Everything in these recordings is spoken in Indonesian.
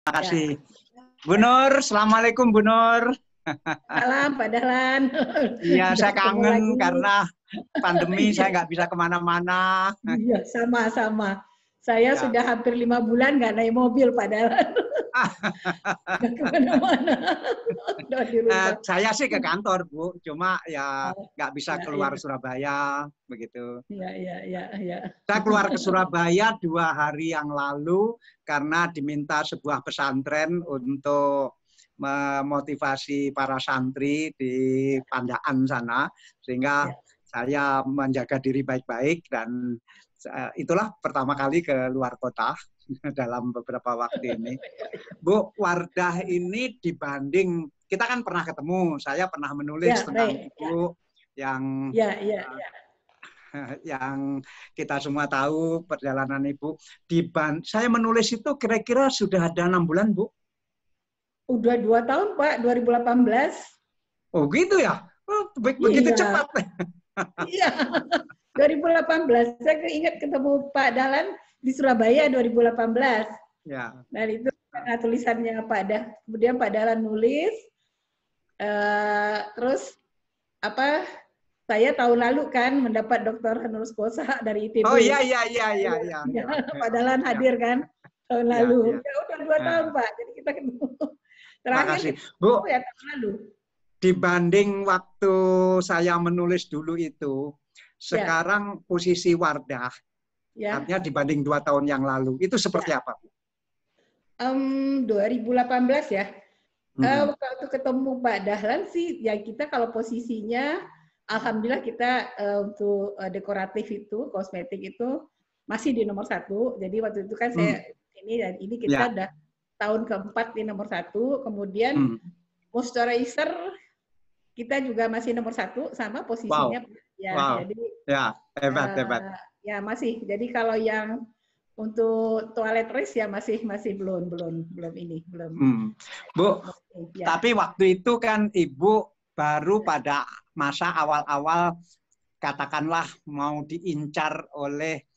Terima Ya. kasih. Bu Nur, Assalamualaikum Bu Nur. Salam, Pak Dahlan. Iya, Udah saya ketemu kangen lagi. karena pandemi saya nggak bisa kemana-mana. Iya, sama-sama. Saya Ya. sudah hampir 5 bulan nggak naik mobil, Pak Dahlan. Nggak kemana-mana. Udah di rumah. Saya sih ke kantor Bu, cuma ya Oh, nggak bisa ya, keluar ya. Surabaya begitu. Ya, ya, ya, ya. Saya keluar ke Surabaya 2 hari yang lalu karena diminta sebuah pesantren untuk memotivasi para santri di Pandaan sana, sehingga Ya. saya menjaga diri baik-baik dan itulah pertama kali ke luar kota dalam beberapa waktu ini. Bu, Wardah ini dibanding, kita kan pernah ketemu, saya pernah menulis Ya, tentang baik. Ibu yang Ya, ya, ya. yang kita semua tahu perjalanan Ibu. Saya menulis itu kira-kira sudah ada 6 bulan, Bu. Udah 2 tahun, Pak, 2018. Oh gitu ya? Oh, begitu Iya, cepat. iya. 2018. Saya ingat ketemu Pak Dahlan di Surabaya 2018. Ya. Dan itu karena tulisannya Pak Dah. Kemudian Pak Dahlan nulis, terus apa? Saya tahun lalu kan mendapat Dr. Honoris Causa dari ITB. Oh iya iya iya iya iya. Ya, Pak Dahlan hadir kan tahun Ya, lalu. ya. Ya udah 2 tahun Pak. Jadi kita ketemu. Terakhir Makasih. kita Bu, ketemu ya tahun lalu. dibanding waktu saya menulis dulu itu, sekarang posisi Wardah, Ya. artinya dibanding 2 tahun yang lalu, itu seperti apa, Bu? 2018 ya. Waktu ketemu Pak Dahlan sih, ya kita kalau posisinya, alhamdulillah kita untuk dekoratif itu, kosmetik itu masih di nomor 1. Jadi waktu itu kan saya ini kita udah tahun keempat di nomor 1. Kemudian moisturizer kita juga masih nomor 1 sama posisinya. Wow. Ya, wow. jadi ya hebat hebat. Ya masih. Jadi kalau yang untuk toiletries ya masih belum ini belum. Bu, Ya. tapi waktu itu kan Ibu baru pada masa awal-awal katakanlah mau diincar oleh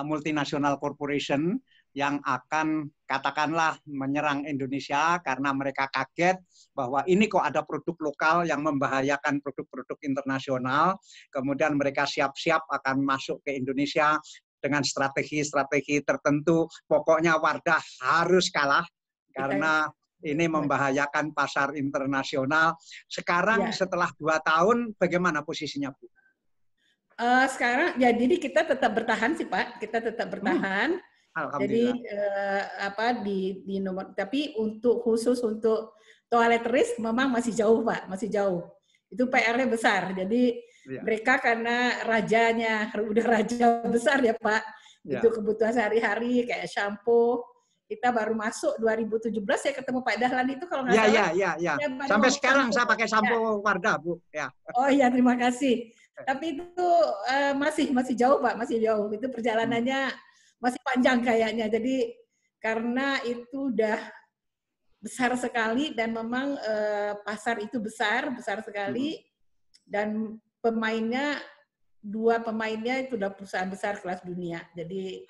multinational corporation yang akan katakanlah menyerang Indonesia karena mereka kaget bahwa ini kok ada produk lokal yang membahayakan produk-produk internasional. Kemudian mereka siap-siap akan masuk ke Indonesia dengan strategi-strategi tertentu. Pokoknya Wardah harus kalah karena ini membahayakan pasar internasional. Sekarang setelah 2 tahun, bagaimana posisinya, Bu? Sekarang ya jadi kita tetap bertahan sih Pak, kita tetap bertahan. Jadi di nomor, tapi khusus untuk toiletries memang masih jauh Pak, masih jauh. Itu PR-nya besar. Jadi mereka karena udah raja besar ya Pak. Itu kebutuhan sehari-hari kayak shampoo. Kita baru masuk 2017 saya ketemu Pak Dahlan itu kalau nggak salah. Iya. Sampai sekarang saya pakai shampoo Wardah, Bu. Ya. Oh iya, terima kasih. Tapi itu masih jauh Pak, masih jauh. Itu perjalanannya masih panjang kayaknya. Jadi karena itu udah besar sekali dan memang pasar itu besar sekali dan dua pemainnya itu udah perusahaan besar kelas dunia. Jadi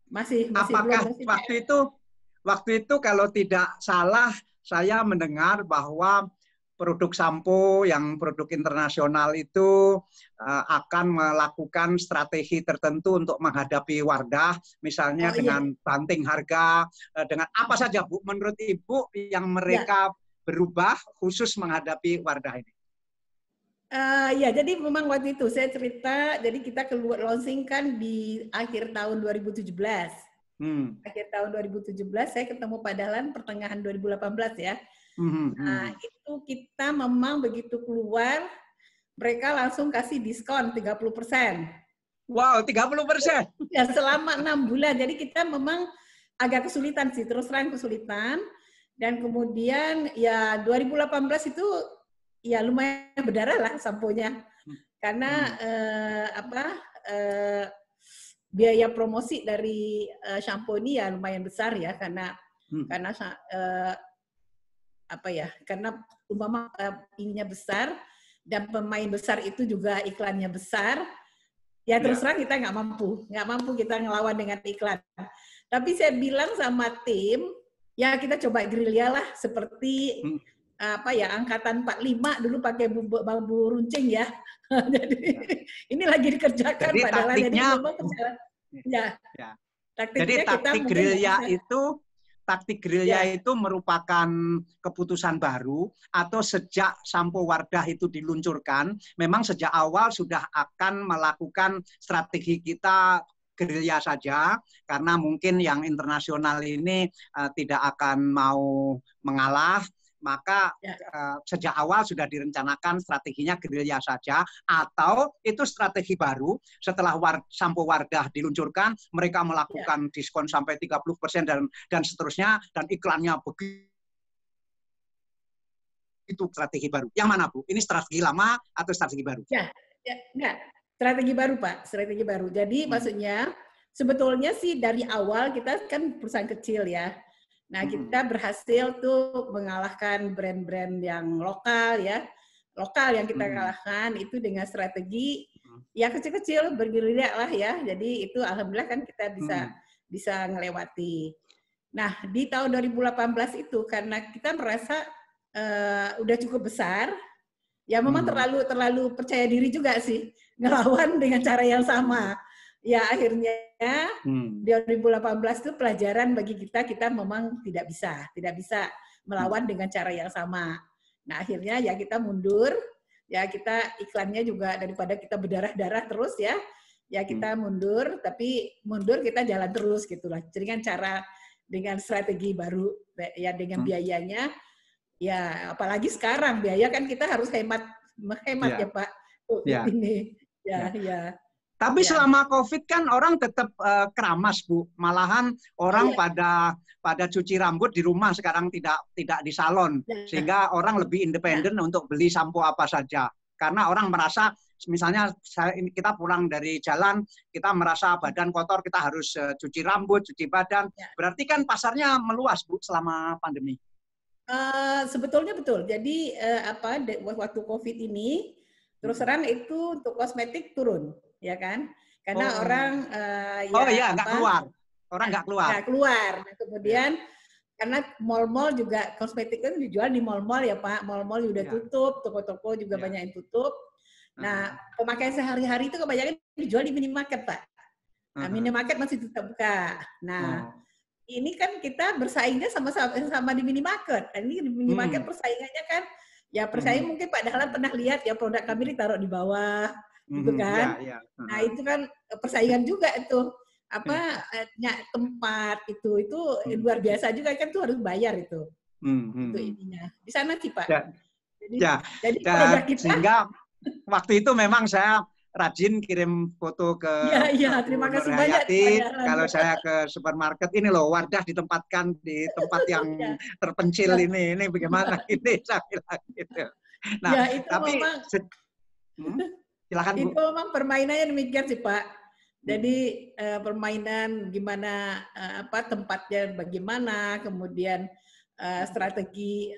masih apakah belum waktu itu kalau tidak salah saya mendengar bahwa produk sampo yang produk internasional itu akan melakukan strategi tertentu untuk menghadapi Wardah, misalnya dengan banting harga, dengan apa saja Bu, menurut Ibu yang mereka berubah khusus menghadapi Wardah ini? Ya, jadi memang waktu itu saya cerita, jadi kita keluar launching kan di akhir tahun 2017. Akhir tahun 2017 saya ketemu Pak Dahlan pertengahan 2018 ya. Nah, itu kita memang begitu keluar, mereka langsung kasih diskon 30%. Wow, 30%? Ya, selama 6 bulan. Jadi kita memang agak kesulitan sih, terus terang kesulitan. Dan kemudian ya 2018 itu ya lumayan berdarah lah samponya. Karena biaya promosi dari shampoo ini ya lumayan besar ya, karena karena umpama ininya besar dan pemain besar itu juga iklannya besar, ya terus terang kita nggak mampu kita ngelawan dengan iklan. Tapi saya bilang sama tim, Ya kita coba gerilya lah seperti apa ya, angkatan 45 dulu pakai bambu runcing ya. Jadi ini lagi dikerjakan jadi padahal jadi taktiknya memang ya. ya. Jadi Taktiknya kita taktik mungkin gerilya bisa, itu merupakan keputusan baru atau sejak Sampo Wardah itu diluncurkan, memang sejak awal sudah akan melakukan strategi kita gerilya saja, karena mungkin yang internasional ini tidak akan mau mengalah, maka sejak awal sudah direncanakan strateginya gerilya saja, atau itu strategi baru setelah Sampo Wardah diluncurkan, mereka melakukan diskon sampai 30% dan seterusnya, dan iklannya begitu. Itu strategi baru. Yang mana, Bu? Ini strategi lama atau strategi baru? Enggak. Strategi baru, Pak. Strategi baru. Jadi maksudnya sebetulnya sih dari awal kita kan perusahaan kecil ya. Nah, kita berhasil tuh mengalahkan brand-brand yang lokal ya. Lokal yang kita kalahkan itu dengan strategi ya kecil-kecil bergerilya lah ya. Jadi itu alhamdulillah kan kita bisa ngelewati. Nah, di tahun 2018 itu karena kita merasa udah cukup besar, ya memang terlalu percaya diri juga sih ngelawan dengan cara yang sama. Ya akhirnya di 2018 itu pelajaran bagi kita memang tidak bisa melawan dengan cara yang sama. Nah akhirnya ya kita mundur, ya kita iklannya juga daripada kita berdarah-darah terus ya kita mundur, tapi mundur kita jalan terus gitulah. Jadi kan cara dengan strategi baru ya dengan biayanya, ya apalagi sekarang biaya kan kita harus hemat ya Pak. Ini ya. Tapi selama COVID kan orang tetap keramas, Bu. Malahan orang pada cuci rambut di rumah sekarang tidak di salon, sehingga orang lebih independen untuk beli sampo apa saja. Karena orang merasa, misalnya kita pulang dari jalan, kita merasa badan kotor, kita harus cuci rambut, cuci badan. Berarti kan pasarnya meluas, Bu, selama pandemi. Sebetulnya betul. Jadi waktu COVID ini terus terang itu untuk kosmetik turun, ya kan? Karena orang nggak keluar. Orang nggak keluar. Nggak keluar. Nah, kemudian karena mall-mall juga kosmetik itu dijual di mall-mall ya Pak. Mall-mall juga tutup, toko-toko juga banyak yang tutup. Nah, pemakaian sehari-hari itu kebanyakan dijual di minimarket Pak. Nah, minimarket masih tetap buka. Nah, ini kan kita bersaingnya sama di minimarket. Ini di minimarket persaingannya kan, ya persaing mungkin Pak Dahlan pernah lihat ya produk kami ditaruh di bawah, gitu kan. Nah itu kan persaingan juga itu. Tempat itu luar biasa juga kan tuh harus bayar itu. Itu ininya. Di sana sih Pak. Jadi produk kita. Sehingga waktu itu memang saya rajin kirim foto ke terima kasih banyak. Kalau saya ke supermarket, ini loh Wardah ditempatkan di tempat yang terpencil ini bagaimana ini saya bilang gitu. Nah, itu tapi memang, silakan Bu. Itu memang permainannya demikian sih Pak. Jadi permainan gimana tempatnya bagaimana, kemudian strategi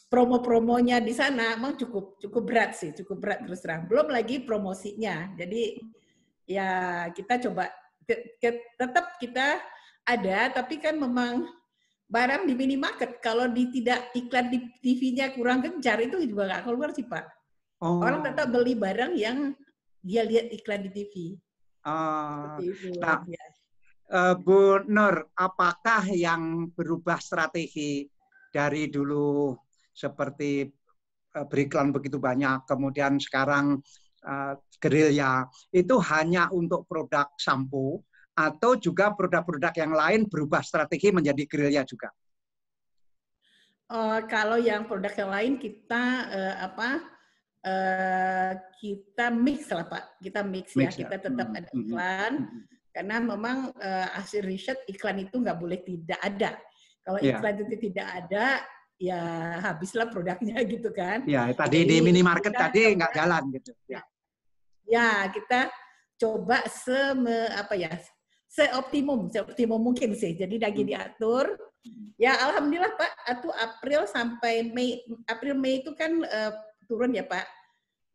promo-promonya di sana memang cukup berat sih, cukup berat terus terang. Belum lagi promosinya. Jadi ya kita coba tetap kita ada, tapi kan memang barang di minimarket kalau tidak iklan di TV-nya kurang gencar itu juga nggak keluar sih Pak. Orang tetap beli barang yang dia lihat iklan di TV. Nah, Bu Nur, apakah yang berubah strategi dari dulu seperti beriklan begitu banyak, kemudian sekarang gerilya, itu hanya untuk produk sampo atau juga produk-produk yang lain berubah strategi menjadi gerilya juga? Kalau yang produk yang lain kita kita mix lah Pak, kita mix ya. Kita tetap ada iklan karena memang hasil riset iklan itu nggak boleh tidak ada. Kalau iklan itu tidak ada, ya habislah produknya gitu kan. Ya, tadi di minimarket tadi nggak jalan gitu. Ya, kita coba seoptimum mungkin sih. Jadi lagi diatur. Ya, alhamdulillah Pak, itu April sampai Mei. April Mei itu kan turun ya Pak.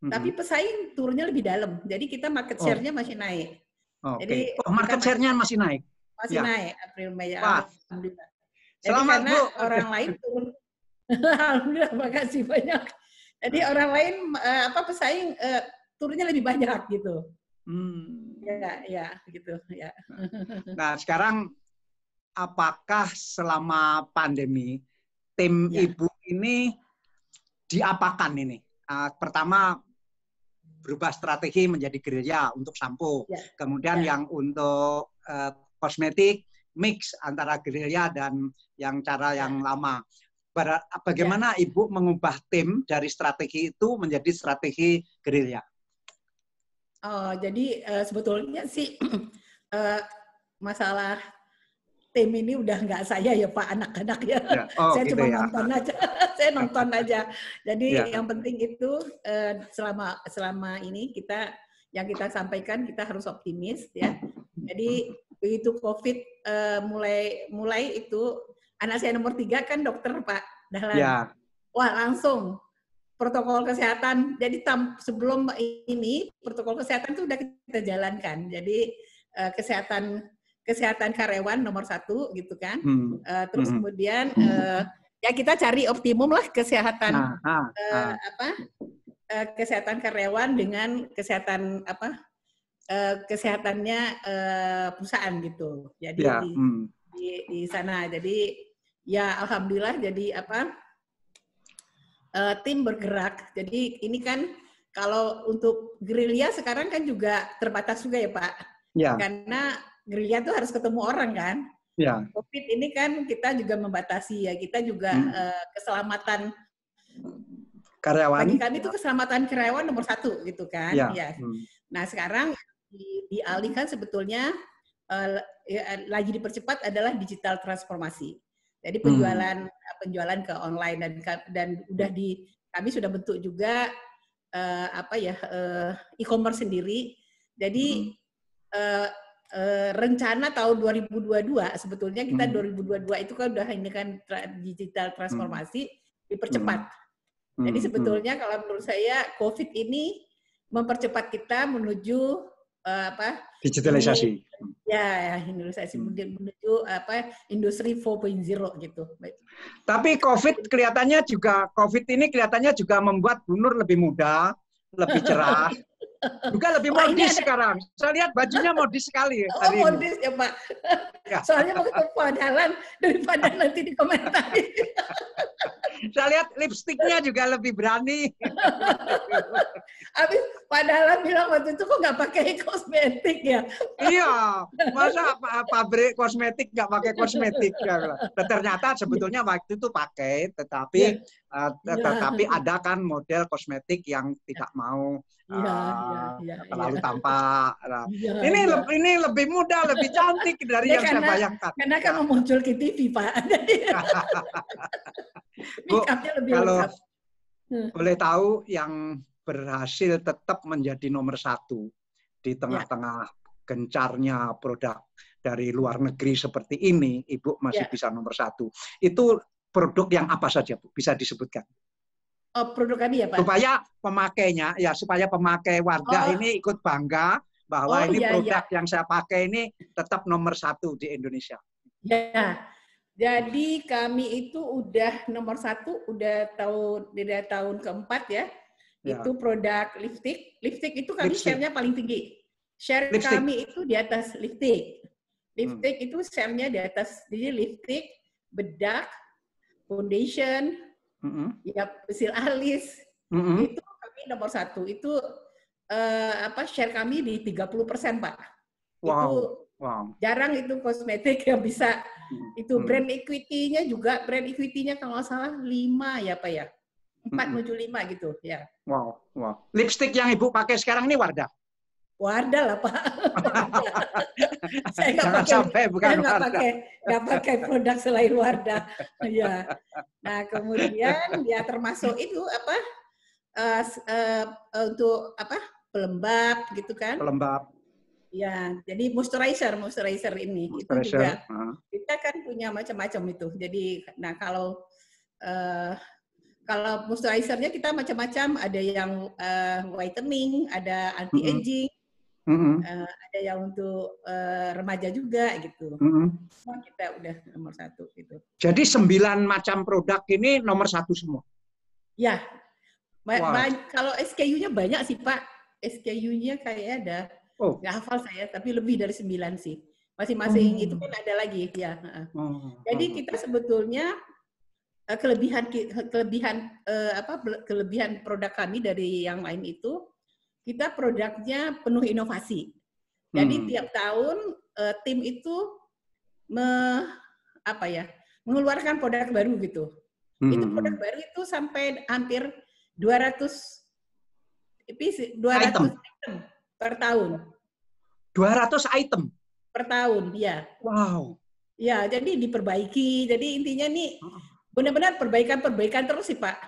Tapi pesaing turunnya lebih dalam. Jadi kita market share-nya masih naik. Jadi market share-nya masih naik. Masih naik April Mei. Wah. Alhamdulillah. Jadi Selamat, karena Bu. orang lain turun. Alhamdulillah, makasih banyak. Jadi orang lain pesaing turunnya lebih banyak gitu. Ya, gitu ya. Nah, sekarang apakah selama pandemi tim Ibu ini diapakan ini? Pertama berubah strategi menjadi gerilya untuk sampo. Kemudian yang untuk kosmetik mix antara gerilya dan yang cara yang lama. Bagaimana Ibu mengubah tim dari strategi itu menjadi strategi gerilya? Oh, jadi sebetulnya sih masalah tim ini udah nggak saya ya Pak, anak-anak ya. Saya gitu cuma nonton aja. Saya nonton aja. Jadi yang penting itu selama ini yang kita sampaikan kita harus optimis ya. Jadi begitu COVID mulai itu anak saya nomor 3 kan dokter Pak Dahlan. Wah langsung protokol kesehatan. Jadi sebelum ini protokol kesehatan itu udah kita jalankan. Jadi kesehatan karyawan nomor 1 gitu kan. Terus kemudian ya kita cari optimum lah kesehatan kesehatan karyawan dengan kesehatan kesehatannya perusahaan gitu. Jadi di sana. Jadi ya alhamdulillah jadi tim bergerak. Jadi ini kan kalau untuk gerilya sekarang kan juga terbatas juga ya Pak. Karena gerilya tuh harus ketemu orang kan. COVID ini kan kita juga membatasi ya. Kita juga keselamatan karyawan. Bagi kami itu keselamatan karyawan nomor 1 gitu kan. Nah sekarang dialihkan sebetulnya lagi dipercepat adalah digital transformasi. Jadi penjualan ke online dan kami sudah bentuk juga e-commerce sendiri. Jadi rencana tahun 2022 sebetulnya kita 2022 itu kan udah ini kan digital transformasi dipercepat. Jadi sebetulnya kalau menurut saya COVID ini mempercepat kita menuju digitalisasi. Digitalisasi menuju industri 4.0 gitu. Tapi COVID ini kelihatannya juga membuat Bu Nur lebih muda, lebih cerah. Juga lebih modis sekarang. Saya lihat bajunya modis sekali hari ini. Modis ya Pak. Soalnya mau ketemu Pak Dahlan daripada nanti dikomentari. Saya lihat lipstiknya juga lebih berani. Habis Pak Dahlan bilang waktu itu kok nggak pakai kosmetik ya? Iya, masa pabrik kosmetik nggak pakai kosmetik? Ternyata sebetulnya waktu itu pakai, tetapi ada kan model kosmetik yang tidak mau terlalu tampak. Ini lebih muda, lebih cantik dari yang saya bayangkan. Karena kan mau muncul ke TV Pak. Bu, kalau boleh tahu yang berhasil tetap menjadi nomor 1 di tengah-tengah gencarnya produk dari luar negeri seperti ini, Ibu masih bisa nomor 1. Itu produk yang apa saja, Bu? Bisa disebutkan? Produk kami ya, Pak? Supaya pemakai Wardah ini ikut bangga bahwa ini produk yang saya pakai ini tetap nomor 1 di Indonesia. Ya. Jadi kami itu udah nomor 1 udah tahun keempat ya. Itu produk lipstick. Lipstick itu kami share-nya paling tinggi. Share kami itu di atas lipstick. Lipstick itu share-nya di atas. Jadi lipstick, bedak, foundation, pensil alis. Itu kami nomor 1. Itu share kami di 30%, Pak. Itu jarang itu kosmetik yang bisa itu brand equity-nya juga kalau nggak salah 5 ya Pak ya. 4 menuju 5 gitu ya. Wow. Lipstick yang Ibu pakai sekarang ini Wardah? Wardah lah Pak. Saya nggak pakai produk selain Wardah. Ya. Nah kemudian ya termasuk itu untuk pelembab gitu kan? Pelembab. Ya, jadi moisturizer ini itu juga kita kan punya macam-macam itu. Jadi, nah kalau moisturizernya kita macam-macam, ada yang whitening, ada anti aging, ada yang untuk remaja juga gitu. Semua kita udah nomor 1 gitu. Jadi 9 macam produk ini nomor 1 semua? Ya, kalau SKU-nya banyak sih Pak. SKU-nya kayaknya ada, nggak hafal saya, tapi lebih dari 9 sih. Masing-masing itu kan ada lagi ya. Jadi kita sebetulnya kelebihan produk kami dari yang lain itu, kita produknya penuh inovasi. Jadi tiap tahun tim itu mengeluarkan produk baru gitu. Itu produk baru itu sampai hampir 200 item per tahun. 200 item per tahun, ya. Wow. Ya, jadi diperbaiki. Jadi intinya nih benar-benar perbaikan terus sih, Pak.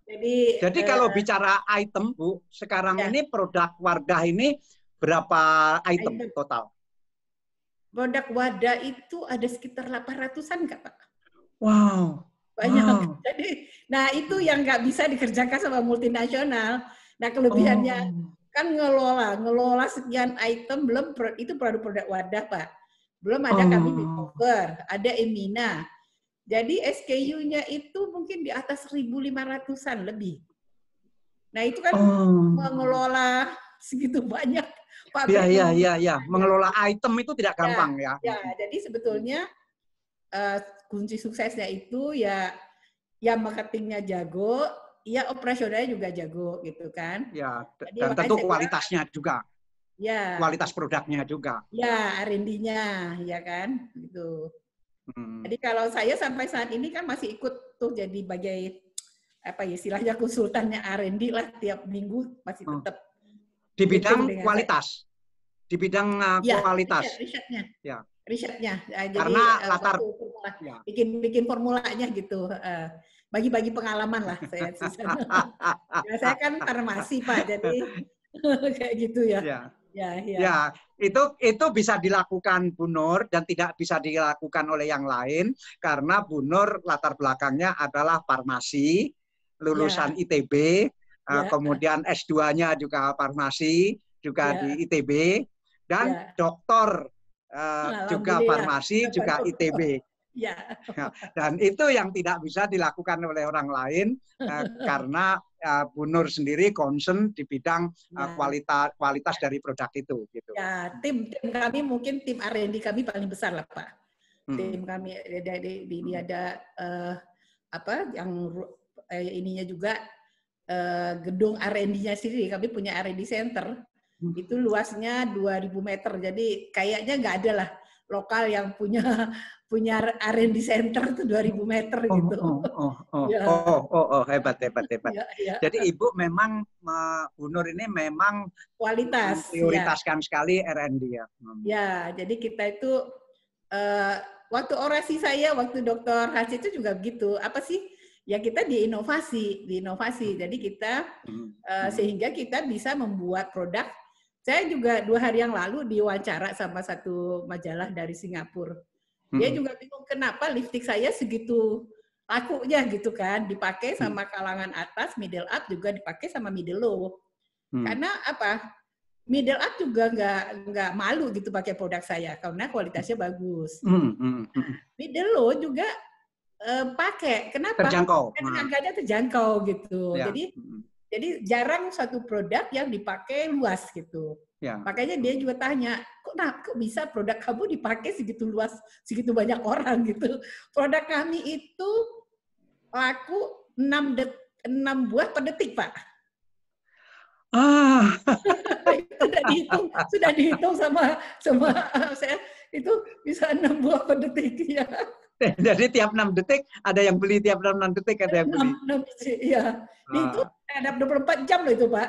Jadi kalau bicara item, Bu, sekarang ini produk Wardah ini berapa item total? Produk Wardah itu ada sekitar 800-an, Kak, Pak. Wow. Banyak. Wow. Jadi, nah itu yang nggak bisa dikerjakan sama multinasional. Nah, kelebihannya kan ngelola sekian item, belum itu produk-produk Wardah, Pak. Belum ada kami di cover, ada Emina. Jadi SKU-nya itu mungkin di atas 1.500-an lebih. Nah, itu kan mengelola segitu banyak. Iya. Mengelola item itu tidak gampang ya. Ya, jadi sebetulnya kunci suksesnya itu ya marketingnya jago, ya operasionalnya juga jago gitu kan. Ya, dan tentu kualitasnya juga. Ya. Kualitas produknya juga. Ya, R&D-nya, ya kan, gitu. Jadi kalau saya sampai saat ini kan masih ikut tuh jadi bagai istilahnya konsultannya R&D lah, tiap minggu masih tetap di bidang kualitas. Di bidang kualitas. Risetnya. Ya. Risetnya. Jadi karena latar bikin formulanya gitu. Bagi-bagi pengalaman lah saya di sana. Ya, saya kan farmasi, Pak, jadi kayak gitu ya. Ya, itu bisa dilakukan Bu Nur dan tidak bisa dilakukan oleh yang lain karena Bu Nur latar belakangnya adalah farmasi, lulusan ITB, kemudian S2-nya juga farmasi, juga di ITB, dan doktor juga farmasi, juga ITB. Ya. Dan itu yang tidak bisa dilakukan oleh orang lain karena Bu Nur sendiri concern di bidang kualitas dari produk itu. Gitu. Ya, tim kami mungkin tim R&D kami paling besar lah, Pak. Tim kami ada yang ininya juga gedung R&D-nya sendiri. Kami punya R&D center. Itu luasnya 2.000 meter. Jadi kayaknya nggak ada lah lokal yang punya R&D center itu 2.000 meter gitu. Hebat. Ya. Jadi Ibu memang Bu Nur ini memang kualitas prioritaskan sekali R&D ya. Ya, jadi kita itu waktu orasi saya waktu Dr. Haji itu juga begitu. Apa sih? Ya kita diinovasi. Jadi kita sehingga kita bisa membuat produk. Saya juga 2 hari yang lalu diwawancara sama satu majalah dari Singapura. Dia juga bingung kenapa lipstik saya segitu lakunya gitu kan, dipakai sama kalangan atas, middle up juga dipakai sama middle low. Karena apa? Middle up juga nggak malu gitu pakai produk saya karena kualitasnya bagus. Middle low juga pakai. Kenapa? Terjangkau. Karena harganya terjangkau gitu. Ya. Jadi jarang satu produk yang dipakai luas gitu. Ya. Makanya dia juga tanya, kok bisa produk kamu dipakai segitu luas, segitu banyak orang gitu. Produk kami itu laku 6 buah per detik, Pak. sudah dihitung sama saya, itu bisa 6 buah per detik ya. Jadi tiap 6 detik ada yang beli, tiap 6 detik ada yang beli. 6 iya. Itu ada 24 jam loh itu, Pak.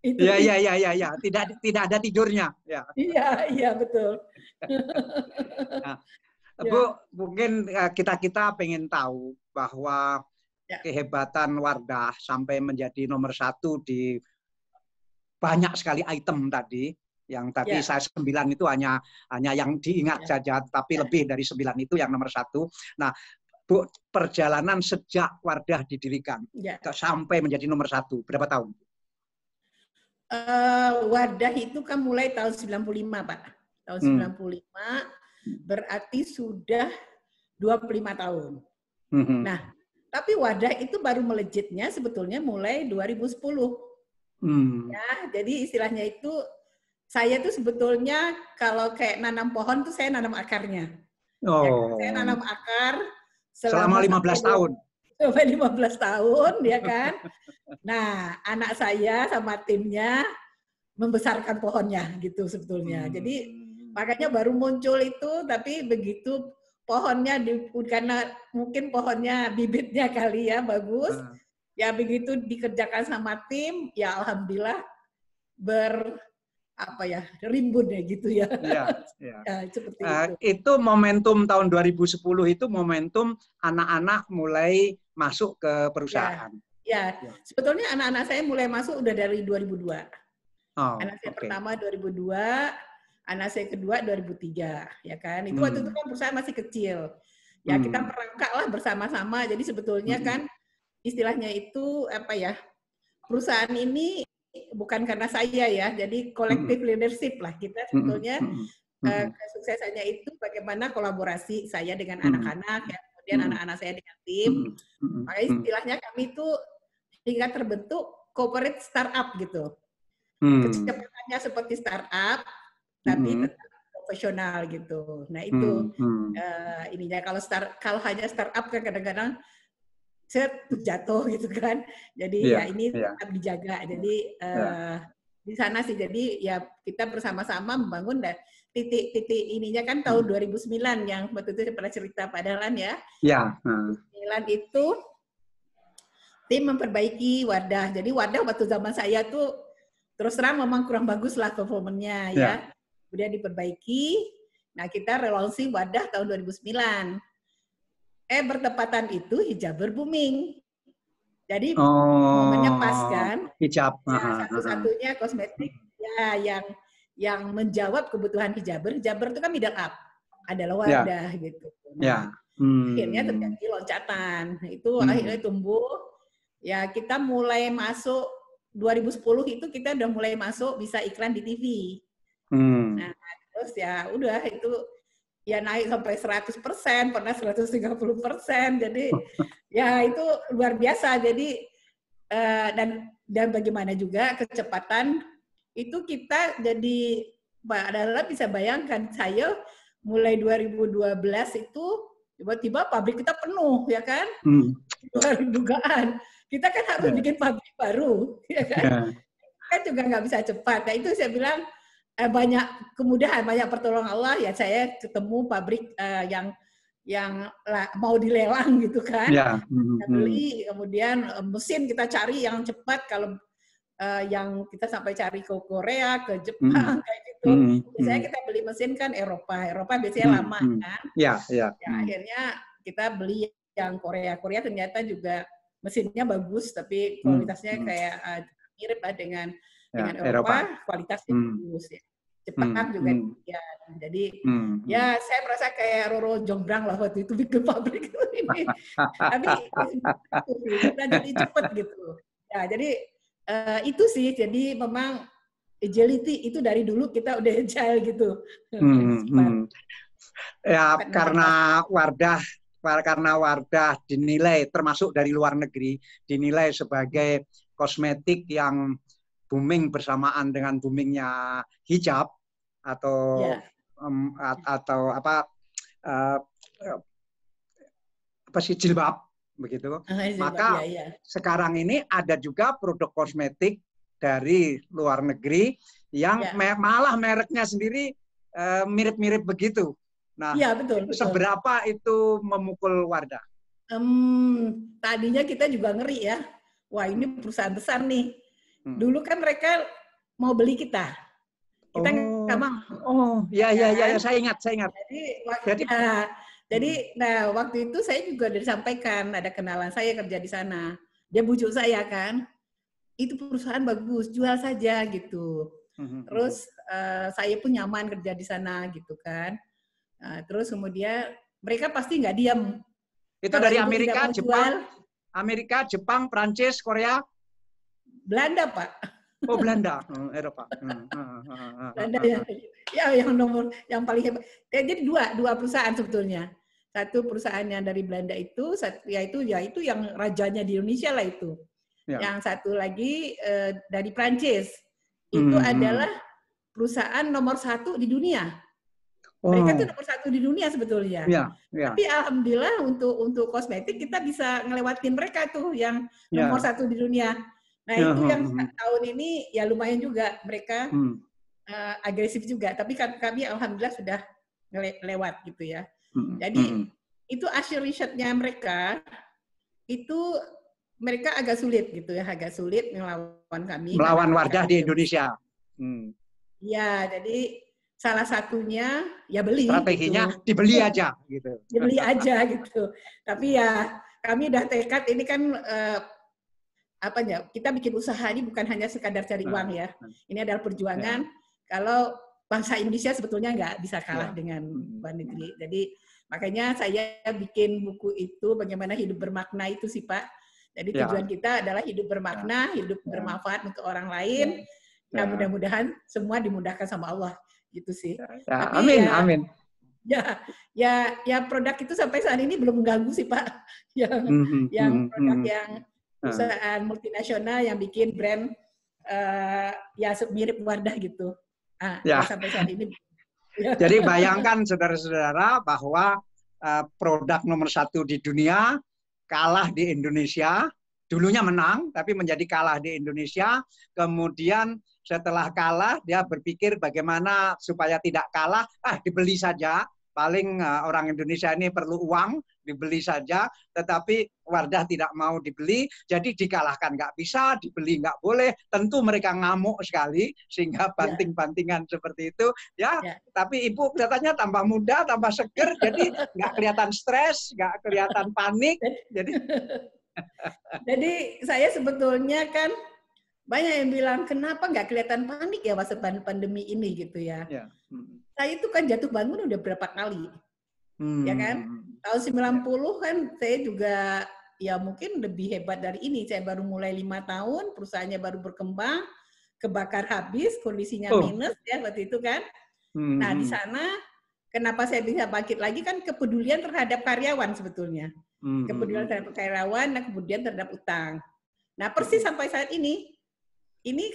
Iya. Tidak ada tidurnya. Ya. Iya, betul. Nah, Bu, mungkin kita pengen tahu bahwa kehebatan Wardah sampai menjadi nomor 1 di banyak sekali item tadi. Yang tadi saya 9 itu hanya yang diingat saja, tapi lebih dari 9 itu yang nomor 1. Nah, Bu, perjalanan sejak Wardah didirikan sampai menjadi nomor 1 berapa tahun? Wadah itu kan mulai tahun 95, Pak. Tahun 95 berarti sudah 25 tahun. Nah, tapi Wadah itu baru melejitnya sebetulnya mulai 2010. Ya, jadi istilahnya itu saya tuh sebetulnya kalau kayak nanam pohon tuh saya nanam akarnya. Ya, saya nanam akar selama 15 tahun. Sampai 15 tahun, ya kan? Nah, anak saya sama timnya membesarkan pohonnya gitu sebetulnya. Jadi makanya baru muncul itu, tapi begitu pohonnya karena mungkin pohonnya bibitnya kali ya bagus, ya begitu dikerjakan sama tim, ya alhamdulillah rimbun ya gitu ya. Ya, ya. Ya, seperti itu. Itu momentum tahun 2010 itu momentum anak-anak mulai masuk ke perusahaan. Ya. Sebetulnya anak-anak saya mulai masuk udah dari 2002. Anak saya pertama 2002, anak saya kedua 2003, ya kan? Itu waktu itu kan perusahaan masih kecil. Ya kita merangkak lah bersama-sama. Jadi sebetulnya kan istilahnya itu perusahaan ini bukan karena saya ya, jadi collective leadership lah kita sebetulnya. Kesuksesannya itu bagaimana kolaborasi saya dengan anak-anak, ya, kemudian anak-anak saya dengan tim. Makanya istilahnya kami itu hingga terbentuk corporate startup gitu. Kecepatannya seperti startup, tapi tetap profesional gitu. Nah itu ininya kalau hanya startup kan kadang-kadang jatuh gitu kan. Jadi ini tetap dijaga. Jadi di sana sih. Jadi ya kita bersama-sama membangun titik ininya kan tahun 2009 yang waktu itu pernah cerita Pak Dahlan ya. Ya. 2009 itu tim memperbaiki Wadah. Jadi Wadah waktu zaman saya tuh terus terang memang kurang bagus lah performanya ya. Kemudian diperbaiki. Nah kita relaunching Wadah tahun 2009. Bertepatan itu Hijaber booming. Jadi momennya pas kan. Hijab. Ya, satu-satunya kosmetik ya yang menjawab kebutuhan Hijaber. Hijaber itu kan middle up. Adalah Wadah gitu. Nah, akhirnya terjadi loncatan. Itu akhirnya tumbuh. Ya kita mulai masuk 2010 itu kita udah mulai masuk bisa iklan di TV. Nah, terus ya udah itu ya naik sampai 100%, pernah 130%. Jadi ya itu luar biasa. Jadi dan bagaimana juga kecepatan itu kita jadi Pak Dahlan bisa bayangkan saya mulai 2012 itu tiba-tiba pabrik kita penuh ya kan? Luar dugaan. Kita kan harus bikin pabrik baru, ya kan? Kan juga nggak bisa cepat. Nah itu saya bilang banyak kemudahan, banyak pertolongan Allah ya saya ketemu pabrik yang mau dilelang gitu kan. Kita beli, kemudian mesin kita cari yang cepat. Kalau yang kita sampai cari ke Korea, ke Jepang kayak gitu. Biasanya kita beli mesin kan Eropa biasanya lama kan. Ya, akhirnya kita beli yang Korea ternyata juga mesinnya bagus, tapi kualitasnya kayak mirip lah dengan Eropa. Kualitasnya bagus ya. Cepat juga ya. Jadi ya saya merasa kayak Roro Jonggrang lah waktu itu bikin pabrik ini. Tapi kita jadi cepat gitu. Ya jadi itu sih. Jadi memang agility itu dari dulu kita udah agile gitu. Ya karena Wardah dinilai termasuk dari luar negeri dinilai sebagai kosmetik yang booming bersamaan dengan boomingnya hijab atau jilbab begitu. Maka sekarang ini ada juga produk kosmetik dari luar negeri yang malah mereknya sendiri mirip-mirip begitu. Nah, betul. Seberapa itu memukul Wardah? Tadinya kita juga ngeri ya. Wah ini perusahaan besar nih. Dulu kan mereka mau beli kita. Kita nggak mau. Saya ingat. Jadi waktu itu saya juga udah disampaikan ada kenalan saya kerja di sana. Dia bujuk saya kan. Itu perusahaan bagus, jual saja gitu. Terus saya pun nyaman kerja di sana gitu kan. Terus kemudian mereka pasti nggak diam. Itu dari Amerika, Jepang, Prancis, Korea, Belanda Pak. Oh, Belanda, Eropa. Belanda ya yang yang paling hebat. Jadi dua perusahaan sebetulnya. Satu perusahaannya dari Belanda itu, yaitu yang rajanya di Indonesia lah itu. Ya. Yang satu lagi dari Prancis. Itu adalah perusahaan nomor 1 di dunia. Mereka tuh nomor 1 di dunia sebetulnya. Ya. Tapi alhamdulillah untuk kosmetik kita bisa ngelewatin mereka tuh yang nomor 1 di dunia. Nah itu yang tahun ini ya lumayan juga mereka agresif juga. Tapi kami alhamdulillah sudah lewat gitu ya. Jadi itu hasil risetnya mereka itu mereka agak sulit gitu ya, agak sulit melawan kami. Melawan Wardah di Indonesia. Ya, jadi salah satunya ya beli. Strateginya gitu. Dibeli aja gitu. Dibeli aja gitu. Tapi ya kami udah tekad ini kan kita bikin usaha ini bukan hanya sekadar cari uang ya. Ini adalah perjuangan. Kalau bangsa Indonesia sebetulnya nggak bisa kalah dengan luar negeri. Jadi makanya saya bikin buku itu bagaimana hidup bermakna itu sih Pak. Jadi tujuan kita adalah hidup bermakna, hidup bermanfaat untuk orang lain. Nah mudah-mudahan semua dimudahkan sama Allah gitu sih. Tapi amin, amin. Ya produk itu sampai saat ini belum mengganggu sih Pak. Yang produk yang perusahaan multinasional yang bikin brand ya mirip Wardah gitu. Sampai saat ini. Jadi bayangkan saudara-saudara bahwa produk nomor 1 di dunia kalah di Indonesia, dulunya menang tapi menjadi kalah di Indonesia, kemudian setelah kalah dia berpikir bagaimana supaya tidak kalah, dibeli saja. Paling orang Indonesia ini perlu uang, dibeli saja, tetapi Wardah tidak mau dibeli, jadi dikalahkan nggak bisa, dibeli nggak boleh, tentu mereka ngamuk sekali, sehingga banting-bantingan seperti itu, tapi Ibu kelihatannya tambah muda, tambah seger, jadi nggak kelihatan stres, nggak kelihatan panik, jadi saya sebetulnya kan, banyak yang bilang, kenapa nggak kelihatan panik ya masa pandemi ini gitu ya. Saya itu kan jatuh bangun udah berapa kali. Ya kan? Tahun 90 kan saya juga ya mungkin lebih hebat dari ini. Saya baru mulai 5 tahun, perusahaannya baru berkembang, kebakar habis, kondisinya minus ya waktu itu kan. Nah di sana kenapa saya bisa bangkit lagi kan kepedulian terhadap karyawan sebetulnya. Kepedulian terhadap karyawan dan kemudian terhadap utang. Nah persis sampai saat ini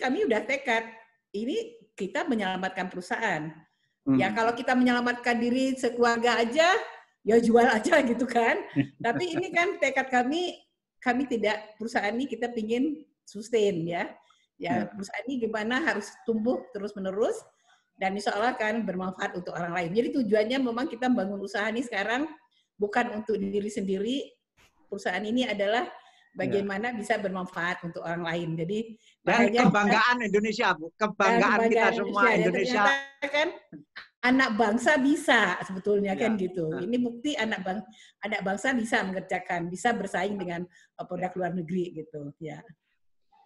kami udah tekad, ini kita menyelamatkan perusahaan. Ya kalau kita menyelamatkan diri sekeluarga aja, ya jual aja gitu kan. Tapi ini kan tekad kami tidak, perusahaan ini kita pingin sustain ya. Ya perusahaan ini gimana harus tumbuh terus-menerus dan insya Allah kan bermanfaat untuk orang lain. Jadi tujuannya memang kita membangun usaha ini sekarang bukan untuk diri sendiri. Perusahaan ini adalah bagaimana bisa bermanfaat untuk orang lain. Jadi dan kebanggaan Indonesia, Bu. Kebanggaan kita semua Indonesia. Kan anak bangsa bisa sebetulnya kan gitu. Ini bukti anak bangsa bisa mengerjakan, bisa bersaing dengan produk luar negeri gitu.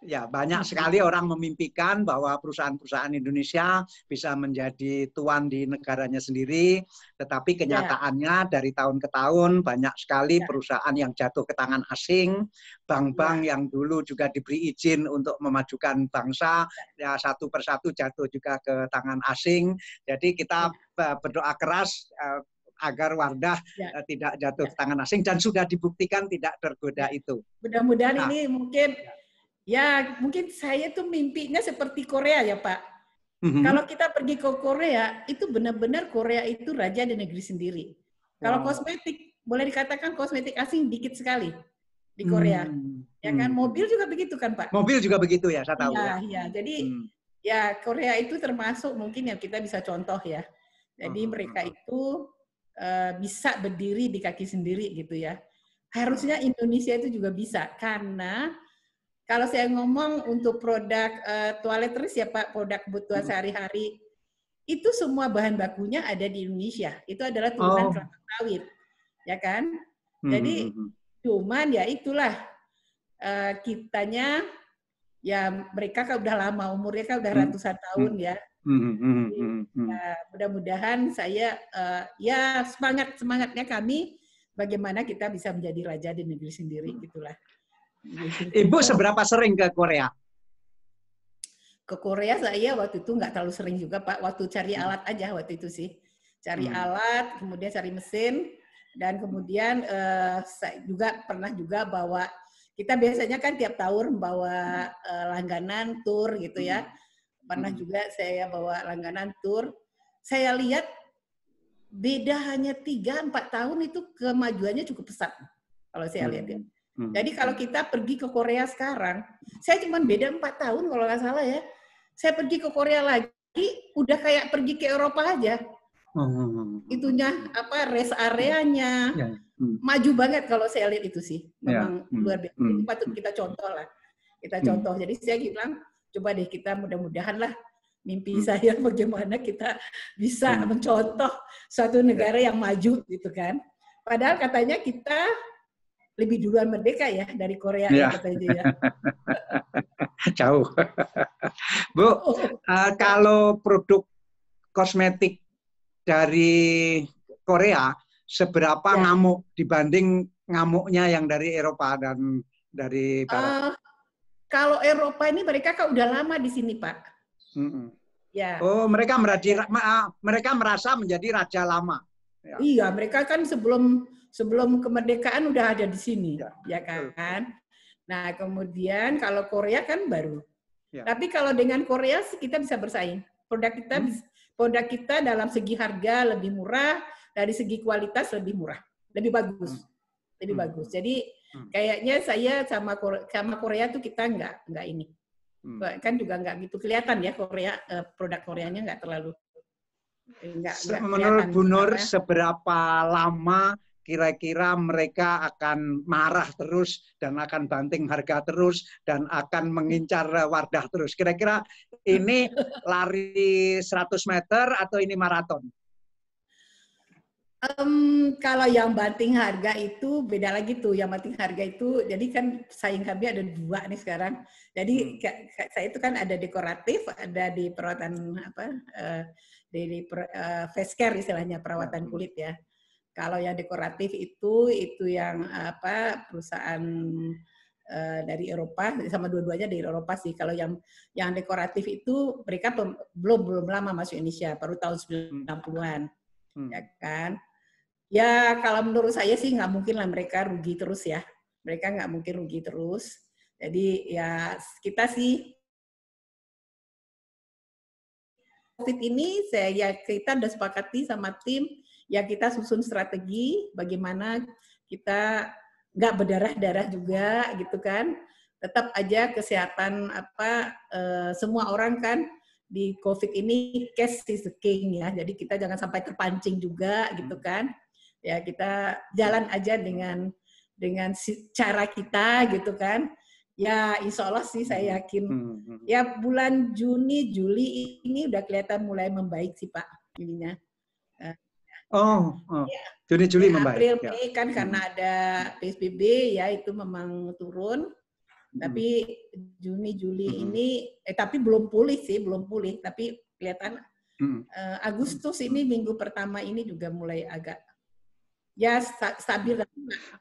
Ya, banyak sekali orang memimpikan bahwa perusahaan-perusahaan Indonesia bisa menjadi tuan di negaranya sendiri, tetapi kenyataannya dari tahun ke tahun banyak sekali perusahaan yang jatuh ke tangan asing, bank-bank yang dulu juga diberi izin untuk memajukan bangsa, ya satu persatu jatuh juga ke tangan asing. Jadi kita berdoa keras agar Wardah tidak jatuh ke tangan asing dan sudah dibuktikan tidak tergoda itu. Mudah-mudahan ini mungkin saya tuh mimpinya seperti Korea ya Pak. Kalau kita pergi ke Korea, itu benar-benar Korea itu raja di negeri sendiri. Kalau kosmetik, boleh dikatakan kosmetik asing dikit sekali di Korea. Ya kan, mobil juga begitu kan Pak? Mobil juga begitu ya, saya tahu. Iya. Jadi ya Korea itu termasuk mungkin yang kita bisa contoh ya. Jadi mereka itu bisa berdiri di kaki sendiri gitu ya. Harusnya Indonesia itu juga bisa, karena kalau saya ngomong untuk produk toiletries ya Pak, produk kebutuhan sehari-hari, itu semua bahan bakunya ada di Indonesia. Itu adalah turunan kelapa sawit, ya kan? Jadi cuman ya itulah kitanya, ya mereka kan udah lama, umurnya kan udah ratusan tahun ya. Mudah-mudahan saya ya semangatnya kami bagaimana kita bisa menjadi raja di negeri sendiri gitulah. Ibu seberapa sering ke Korea? ke Korea saya waktu itu nggak terlalu sering juga Pak, waktu cari alat aja waktu itu sih. Cari alat, kemudian cari mesin, dan kemudian saya juga pernah juga bawa, kita biasanya kan tiap tahun bawa langganan tur gitu ya. Pernah juga saya bawa langganan tur. Saya lihat beda hanya 3-4 tahun itu kemajuannya cukup pesat kalau saya lihat ya. Jadi kalau kita pergi ke Korea sekarang, saya cuma beda 4 tahun kalau nggak salah ya. Saya pergi ke Korea lagi, udah kayak pergi ke Eropa aja. Itunya apa, rest areanya, maju banget kalau saya lihat itu sih. Memang luar biasa. Itu patut kita contoh lah. Kita contoh. Jadi saya bilang, coba deh kita mudah-mudahan lah mimpi saya bagaimana kita bisa mencontoh suatu negara yang maju gitu kan. Padahal katanya kita lebih duluan merdeka ya dari Korea ya katanya ya. Jauh. Bu, kalau produk kosmetik dari Korea seberapa ngamuk dibanding ngamuknya yang dari Eropa dan dari Barat? Kalau Eropa ini mereka kan udah lama di sini, Pak. Ya. Oh, mereka merasa menjadi raja lama. Ya. Iya, mereka kan sebelum kemerdekaan udah ada di sini, ya kan? Nah, kemudian kalau Korea kan baru. Ya. Tapi kalau dengan Korea kita bisa bersaing. Produk kita dalam segi harga lebih murah, dari segi kualitas lebih murah, lebih bagus, lebih bagus. Jadi kayaknya saya sama Korea tuh kita nggak ini, kan juga nggak gitu kelihatan ya Korea, produk Koreanya nggak terlalu. Menurut Bu Nur, seberapa lama kira-kira mereka akan marah terus dan akan banting harga terus dan akan mengincar Wardah terus? Kira-kira ini lari 100 meter atau ini maraton? Kalau yang banting harga itu beda lagi tuh. Yang banting harga itu, jadi kan saing kami ada 2 nih sekarang. Jadi saya itu kan ada dekoratif, ada di perawatan di face care istilahnya, perawatan kulit ya. Kalau yang dekoratif itu yang perusahaan dari Eropa, sama dua-duanya dari Eropa sih. Kalau yang dekoratif itu mereka belum lama masuk Indonesia, baru tahun 90-an, ya kan. Ya kalau menurut saya sih nggak mungkin lah mereka rugi terus ya. Mereka nggak mungkin rugi terus. Jadi ya kita sih COVID ini kita udah sepakati sama tim ya, kita susun strategi bagaimana kita nggak berdarah-darah juga gitu kan. Tetap aja kesehatan semua orang kan di COVID ini cash is the king ya. Jadi kita jangan sampai terpancing juga gitu kan. Ya kita jalan aja dengan cara kita gitu kan. Ya insya Allah sih saya yakin ya bulan Juni, Juli ini udah kelihatan mulai membaik sih Pak ininya. Juni, Juli membaik. April, Mei kan karena ada PSBB ya itu memang turun. Tapi Juni, Juli ini tapi belum pulih sih, belum pulih. Tapi kelihatan Agustus ini minggu pertama ini juga mulai agak ya stabil.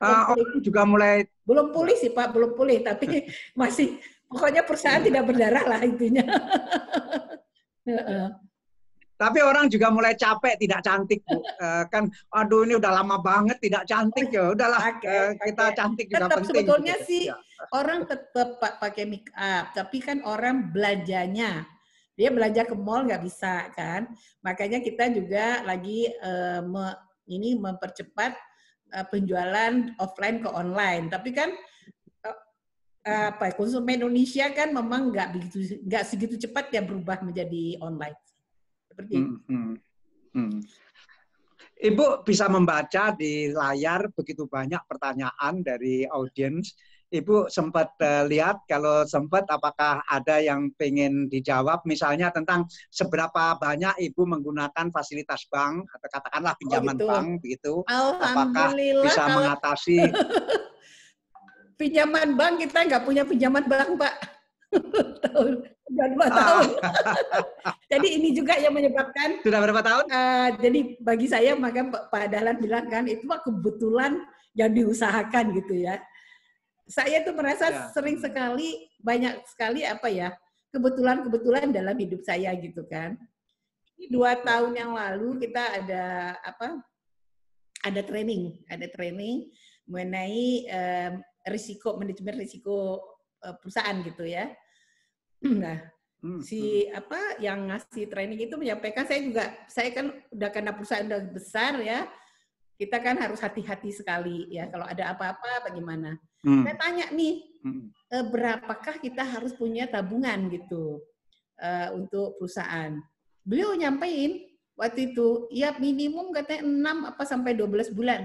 Orang juga mulai belum pulih sih Pak, belum pulih, tapi masih pokoknya perusahaan tidak berdarah lah intinya. Tapi orang juga mulai capek tidak cantik Bu. Kan aduh ini udah lama banget tidak cantik ya. Udahlah kita cantik juga tetap penting. Sebetulnya gitu. Sih orang tetap pakai make up, tapi kan orang belanjanya dia belanja ke mall nggak bisa kan. Makanya kita juga lagi mempercepat penjualan offline ke online. Tapi kan konsumen Indonesia kan memang nggak segitu cepat ya berubah menjadi online. Seperti itu. Ibu bisa membaca di layar begitu banyak pertanyaan dari audiens. Ibu sempat lihat, kalau sempat apakah ada yang pengen dijawab, misalnya tentang seberapa banyak Ibu menggunakan fasilitas bank, atau katakanlah pinjaman bank, begitu. Apakah bisa mengatasi? Pinjaman bank, kita nggak punya pinjaman bank, Pak. Sudah 2 tahun. Jadi ini juga yang menyebabkan. Sudah berapa tahun? Jadi bagi saya, maka Pak Dahlan bilang kan, itu mah kebetulan yang diusahakan gitu ya. Saya tuh merasa sering sekali, banyak sekali kebetulan dalam hidup saya gitu kan. 2 tahun yang lalu kita ada training mengenai manajemen risiko perusahaan gitu ya. Nah, yang ngasih training itu menyampaikan, saya kan udah karena perusahaan udah besar ya, kita kan harus hati-hati sekali ya kalau ada apa-apa bagaimana. Saya tanya nih, berapakah kita harus punya tabungan gitu untuk perusahaan. Beliau nyampein waktu itu, ya minimum katanya 6 sampai 12 bulan.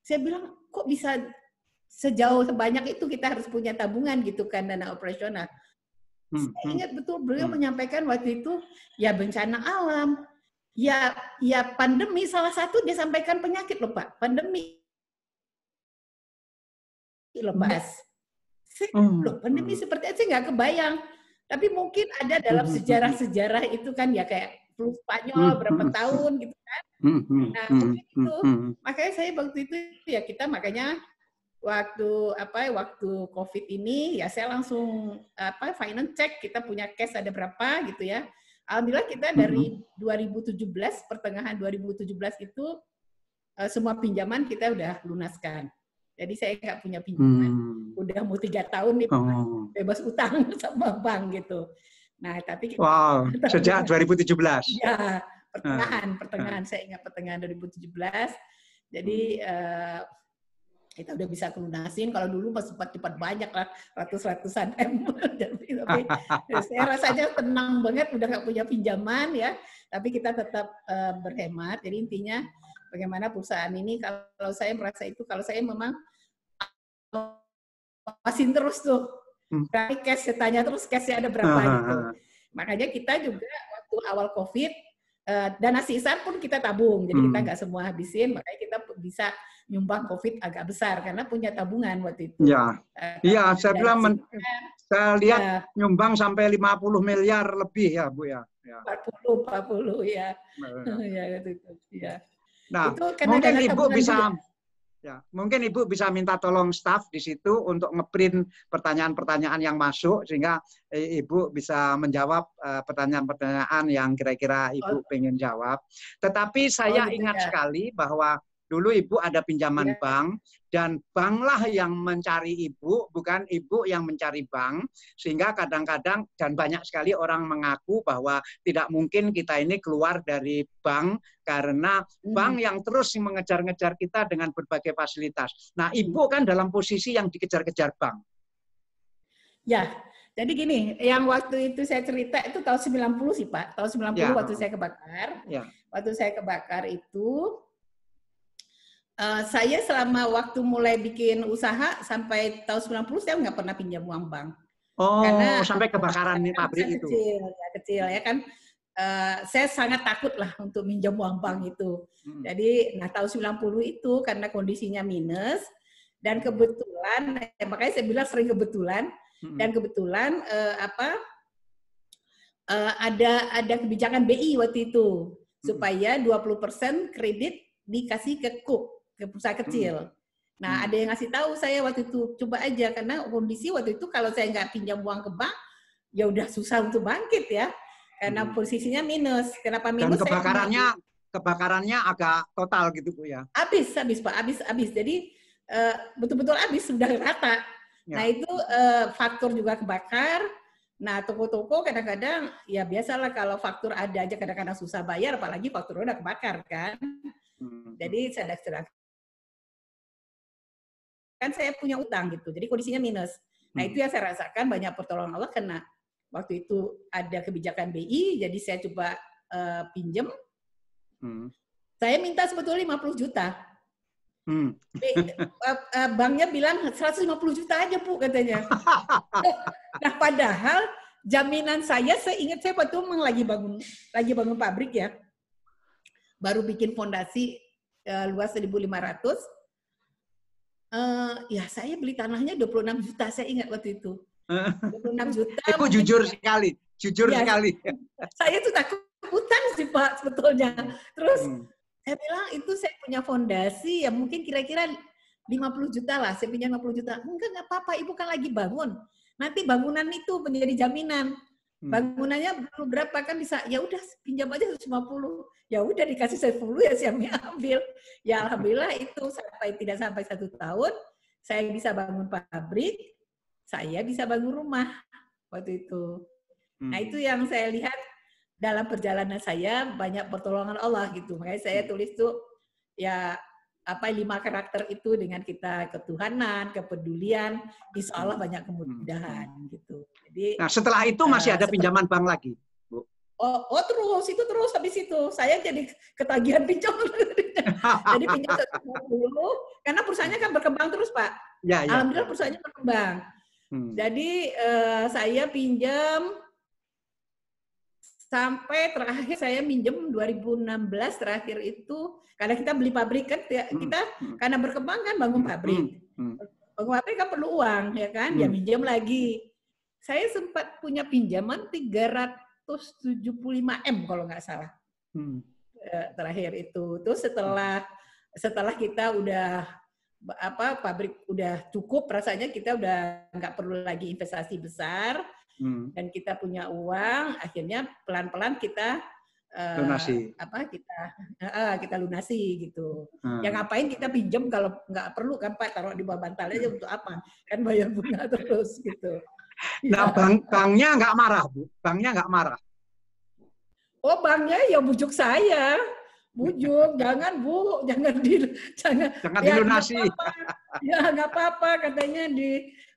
Saya bilang, kok bisa sejauh sebanyak itu kita harus punya tabungan gitu kan, dana operasional. Saya ingat betul beliau menyampaikan waktu itu, ya bencana alam, ya pandemi, salah satu dia sampaikan penyakit loh Pak, pandemi loh Pak. Pandemi seperti itu nggak kebayang. Tapi mungkin ada dalam sejarah itu kan ya kayak flu Spanyol berapa tahun gitu kan. Nah mungkin itu, makanya saya waktu itu ya kita makanya waktu COVID ini ya saya langsung finance check kita punya cash ada berapa gitu ya. Alhamdulillah kita dari 2017 pertengahan 2017 itu semua pinjaman kita udah lunaskan. Jadi saya nggak punya pinjaman. Udah mau 3 tahun nih bebas utang sama bank gitu. Nah tapi sejak 2017. Ya pertengahan saya ingat pertengahan 2017. Jadi kita udah bisa kelunasin. Kalau dulu pas cepat banyak lah, ratusan M. Tapi saya rasanya tenang banget, udah nggak punya pinjaman ya. Tapi kita tetap berhemat. Jadi intinya bagaimana perusahaan ini, kalau saya merasa itu, kalau saya memang awasin terus tuh. Dari cash, saya tanya terus cashnya ada berapa gitu. Makanya kita juga waktu awal COVID, dana sisa pun kita tabung. Jadi kita nggak semua habisin, makanya kita bisa nyumbang COVID agak besar karena punya tabungan waktu itu. Iya, saya bilang saya lihat nyumbang sampai 50 miliar lebih ya, Bu ya. 40 ya. Ya gitu. Ya. Nah, itu mungkin Ibu bisa mungkin Ibu bisa minta tolong staf di situ untuk ngeprint pertanyaan-pertanyaan yang masuk sehingga Ibu bisa menjawab pertanyaan-pertanyaan yang kira-kira Ibu pengen jawab. Tetapi saya ingat sekali bahwa dulu Ibu ada pinjaman bank, dan banklah yang mencari Ibu, bukan Ibu yang mencari bank, sehingga kadang-kadang dan banyak sekali orang mengaku bahwa tidak mungkin kita ini keluar dari bank karena bank yang terus mengejar-ngejar kita dengan berbagai fasilitas. Nah, Ibu kan dalam posisi yang dikejar-kejar bank. Ya, jadi gini, yang waktu itu saya cerita itu tahun 90 sih Pak, tahun 90 waktu saya kebakar. Waktu saya kebakar itu, saya selama waktu mulai bikin usaha sampai tahun 90 saya nggak pernah pinjam uang bank. Karena sampai kebakaran nih pabrik itu. Kecil ya kan. Saya sangat takut lah untuk minjam uang bank itu. Jadi, tahun 90 itu karena kondisinya minus dan kebetulan, makanya saya bilang sering kebetulan dan kebetulan ada kebijakan BI waktu itu supaya 20% kredit dikasih ke perusahaan kecil. Nah, ada yang ngasih tahu saya waktu itu, coba aja, karena kondisi waktu itu kalau saya nggak pinjam uang ke bank, ya udah susah untuk bangkit ya, karena posisinya minus. Kenapa minus? Dan kebakarannya agak total gitu Bu ya? Habis Pak, habis. Jadi betul-betul habis, sudah rata. Nah itu faktur juga kebakar. Nah toko-toko kadang-kadang, ya biasalah kalau faktur ada aja kadang-kadang susah bayar, apalagi faktur udah kebakar kan. Jadi sedang kan saya punya utang gitu, jadi kondisinya minus. Nah itu yang saya rasakan banyak pertolongan Allah karena waktu itu ada kebijakan BI, jadi saya coba pinjem. Saya minta sebetulnya 50 juta. Banknya bilang 150 juta aja Bu katanya. Nah padahal jaminan saya ingat saya waktu itu lagi bangun pabrik ya, baru bikin fondasi luas 1.500. Ya saya beli tanahnya 26 juta, saya ingat waktu itu. 26 juta. Ibu jujur sekali. Saya tuh takut utang sih Pak sebetulnya. Terus saya bilang itu saya punya fondasi ya mungkin kira-kira 50 juta lah. Saya punya 50 juta. Enggak apa-apa, Ibu kan lagi bangun. Nanti bangunan itu menjadi jaminan. Bangunannya belum berapa kan bisa, ya udah pinjam aja 150. Ya udah dikasih 10 ya siapnya ambil. Ya alhamdulillah itu tidak sampai 1 tahun saya bisa bangun pabrik, saya bisa bangun rumah waktu itu. Nah itu yang saya lihat dalam perjalanan saya banyak pertolongan Allah gitu. Makanya saya tulis tuh ya 5 karakter itu dengan kita ketuhanan, kepedulian, insya Allah banyak kemudahan gitu. Jadi, nah setelah itu masih ada pinjaman bank lagi, Bu? Oh terus habis itu saya jadi ketagihan pinjam. Jadi pinjam 150 karena perusahaannya kan berkembang terus Pak. Ya, alhamdulillah perusahaannya berkembang. Jadi saya pinjam sampai terakhir saya minjem 2016 terakhir itu karena kita beli pabrik kan kita karena berkembang kan bangun pabrik. Bangun pabrik kan perlu uang ya kan, ya minjem lagi. Saya sempat punya pinjaman 375M kalau nggak salah. Terakhir itu. Terus setelah kita udah pabrik udah cukup rasanya kita udah nggak perlu lagi investasi besar. Dan kita punya uang, akhirnya pelan-pelan kita lunasi. Kita lunasi gitu. Ya ngapain kita pinjam kalau nggak perlu kan Pak, taruh di bawah bantal aja untuk apa? Kan bayar bunga terus gitu. Nah, banknya nggak marah, Bu? Banknya nggak marah? Oh, banknya ya bujuk saya. Bujuk, jangan Bu, jangan dilunasi. Ya nggak apa-apa, katanya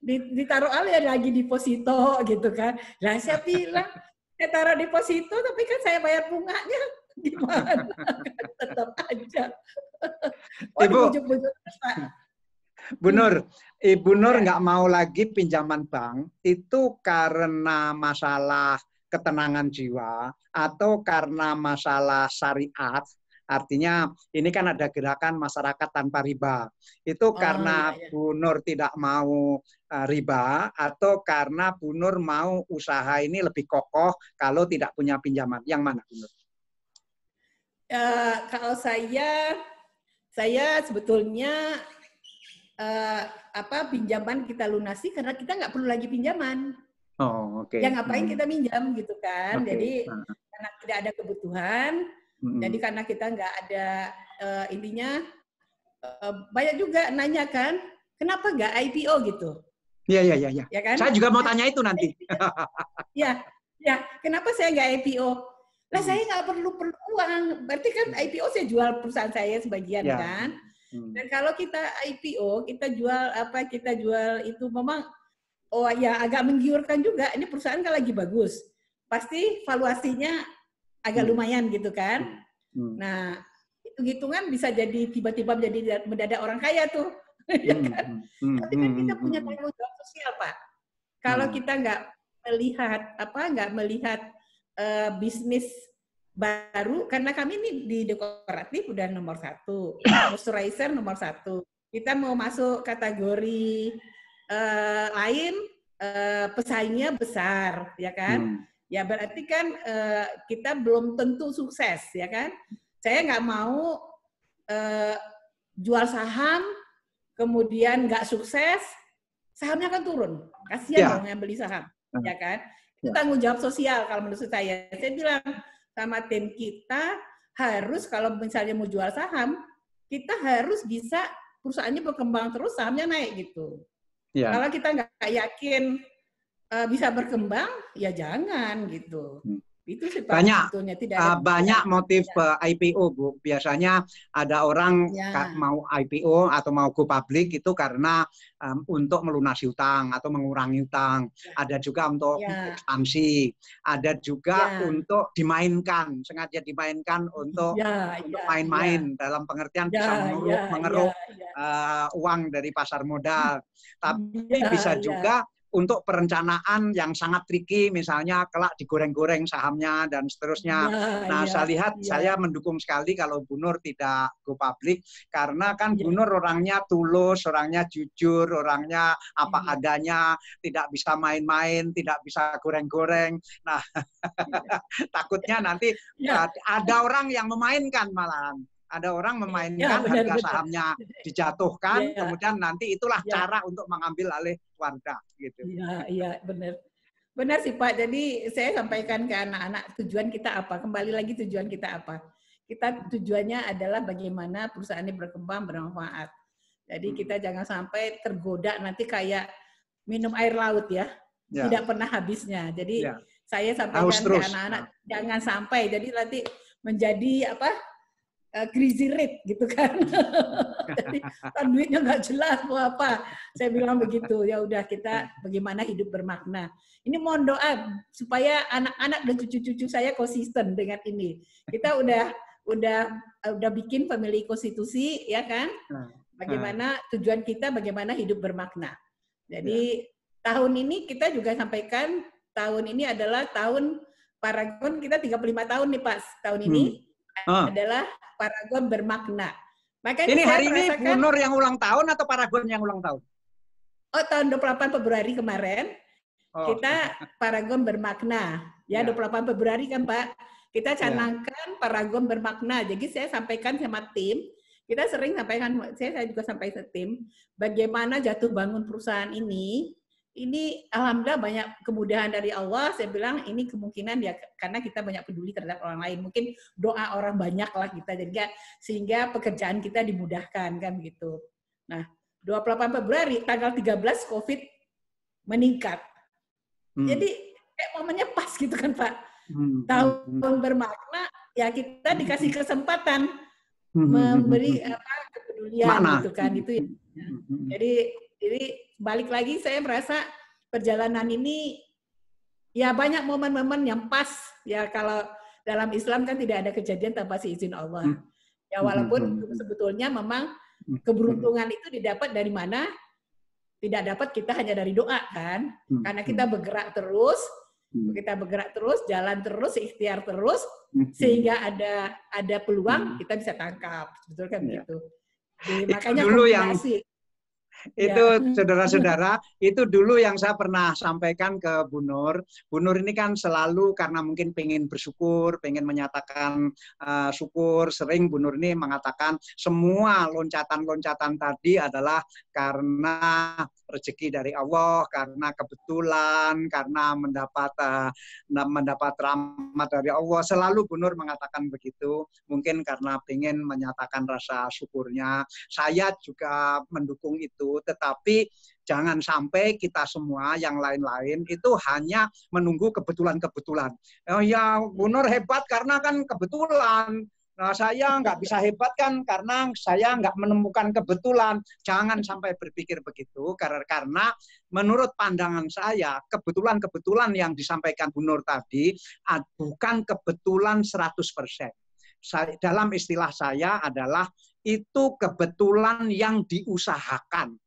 ditaruh aja lagi deposito gitu kan. Lah saya bilang, saya taruh deposito tapi kan saya bayar bunganya gimana? Tetap aja. Ibu, Bu Nur, Ibu Nur nggak mau lagi pinjaman bank itu karena masalah ketenangan jiwa atau karena masalah syariat. Artinya ini kan ada gerakan masyarakat tanpa riba. Itu karena Bu Nur tidak mau riba atau karena Bu Nur mau usaha ini lebih kokoh kalau tidak punya pinjaman. Yang mana Bu Nur? Kalau saya sebetulnya pinjaman kita lunasi karena kita nggak perlu lagi pinjaman. Oh, oke. Ya ngapain kita minjam gitu kan? Jadi karena tidak ada kebutuhan. Jadi karena kita nggak ada intinya banyak juga nanya kan, kenapa nggak IPO gitu? Iya. Ya kan? Saya juga mau tanya itu nanti. Ya, kenapa saya nggak IPO? Lah saya nggak perlu uang, berarti kan IPO saya jual perusahaan saya sebagian kan. Dan kalau kita IPO, kita jual itu memang agak menggiurkan juga. Ini perusahaan kan lagi bagus, pasti valuasinya agak lumayan gitu kan. Nah, hitung-hitungan bisa jadi tiba-tiba mendadak orang kaya tuh. Ya kan? Tapi kan kita punya tanggung jawab sosial, Pak. Kalau kita nggak melihat bisnis baru, karena kami ini di dekoratif udah nomor 1, moisturizer nomor 1. Kita mau masuk kategori lain, pesaingnya besar, ya kan? Ya berarti kan kita belum tentu sukses, ya kan? Saya nggak mau jual saham, kemudian nggak sukses, sahamnya kan turun. Kasihan dong yang beli saham, ya kan? Itu tanggung jawab sosial kalau menurut saya. Saya bilang sama tim kita harus kalau misalnya mau jual saham, kita harus bisa perusahaannya berkembang terus, sahamnya naik gitu. Kalau kita nggak yakin bisa berkembang, ya jangan gitu. Itu sih Pak, sebetulnya banyak motif IPO, Bu. Biasanya ada orang mau IPO atau mau go public itu karena untuk melunasi utang atau mengurangi utang. Ada juga untuk ekspansi. Ada juga untuk dimainkan, sengaja dimainkan untuk main-main dalam pengertian bisa mengeruk uang dari pasar modal. Tapi bisa juga untuk perencanaan yang sangat tricky, misalnya kelak digoreng-goreng sahamnya dan seterusnya. Saya lihat, saya mendukung sekali kalau Bu Nur tidak go public, karena kan Bu Nur orangnya tulus, orangnya jujur, orangnya apa adanya, tidak bisa main-main, tidak bisa goreng-goreng. Nah, takutnya nanti ada orang yang memainkan malahan. Ada orang memainkan harga sahamnya dijatuhkan, kemudian nanti itulah cara untuk mengambil alih warga gitu. Iya, benar. Benar sih Pak. Jadi saya sampaikan ke anak-anak tujuan kita apa. Kembali lagi tujuan kita apa. Kita tujuannya adalah bagaimana perusahaan ini berkembang, bermanfaat. Jadi kita jangan sampai tergoda nanti kayak minum air laut ya. Tidak pernah habisnya. Jadi saya sampaikan ke anak-anak jangan sampai. Jadi nanti menjadi apa? Crazy rate gitu kan. Jadi kan duitnya nggak jelas mau apa. Saya bilang begitu. Ya udah kita bagaimana hidup bermakna. Ini mohon doa supaya anak-anak dan cucu-cucu saya konsisten dengan ini. Kita udah bikin family konstitusi ya kan. Bagaimana tujuan kita, bagaimana hidup bermakna. Jadi tahun ini kita juga sampaikan tahun ini adalah tahun Paragon kita 35 tahun nih Pak tahun ini. Adalah Paragon bermakna. Makanya ini hari ini Bu Nur yang ulang tahun atau Paragon yang ulang tahun? Oh, tahun 28 Februari kemarin kita Paragon bermakna. Ya, 28 Februari kan Pak. Kita canangkan Paragon bermakna. Jadi saya sampaikan sama tim, kita sering sampaikan, saya juga sampaikan ke tim, bagaimana jatuh bangun perusahaan ini alhamdulillah banyak kemudahan dari Allah. Saya bilang ini kemungkinan ya karena kita banyak peduli terhadap orang lain. Mungkin doa orang banyak lah kita jadi sehingga pekerjaan kita dimudahkan kan gitu. Nah, 28 Februari tanggal 13 Covid meningkat. Jadi momennya pas gitu kan Pak. Tahun bermakna ya kita dikasih kesempatan memberi kepedulian gitu kan itu ya. Jadi balik lagi saya merasa perjalanan ini ya banyak momen-momen yang pas ya kalau dalam Islam kan tidak ada kejadian tanpa seizin Allah. Ya walaupun sebetulnya memang keberuntungan itu didapat dari mana? Tidak dapat kita hanya dari doa kan? Karena kita bergerak terus, jalan terus, ikhtiar terus sehingga ada peluang kita bisa tangkap. Betul kan begitu. Jadi, makanya dulu kombinasi. Itu saudara-saudara, itu dulu yang saya pernah sampaikan ke Bu Nur. Bu Nur ini kan selalu karena mungkin pengen bersyukur, pengen menyatakan syukur. Sering Bu Nur ini mengatakan semua loncatan-loncatan tadi adalah karena rezeki dari Allah, karena kebetulan, karena mendapat rahmat dari Allah. Selalu Bu Nur mengatakan begitu. Mungkin karena pengen menyatakan rasa syukurnya. Saya juga mendukung itu. Tetapi jangan sampai kita semua yang lain-lain itu hanya menunggu kebetulan-kebetulan. Oh ya, Bu Nur hebat karena kan kebetulan. Nah, saya nggak bisa hebat kan karena saya nggak menemukan kebetulan. Jangan sampai berpikir begitu karena menurut pandangan saya kebetulan-kebetulan yang disampaikan Bu Nur tadi bukan kebetulan 100%. Dalam istilah saya adalah itu kebetulan yang diusahakan.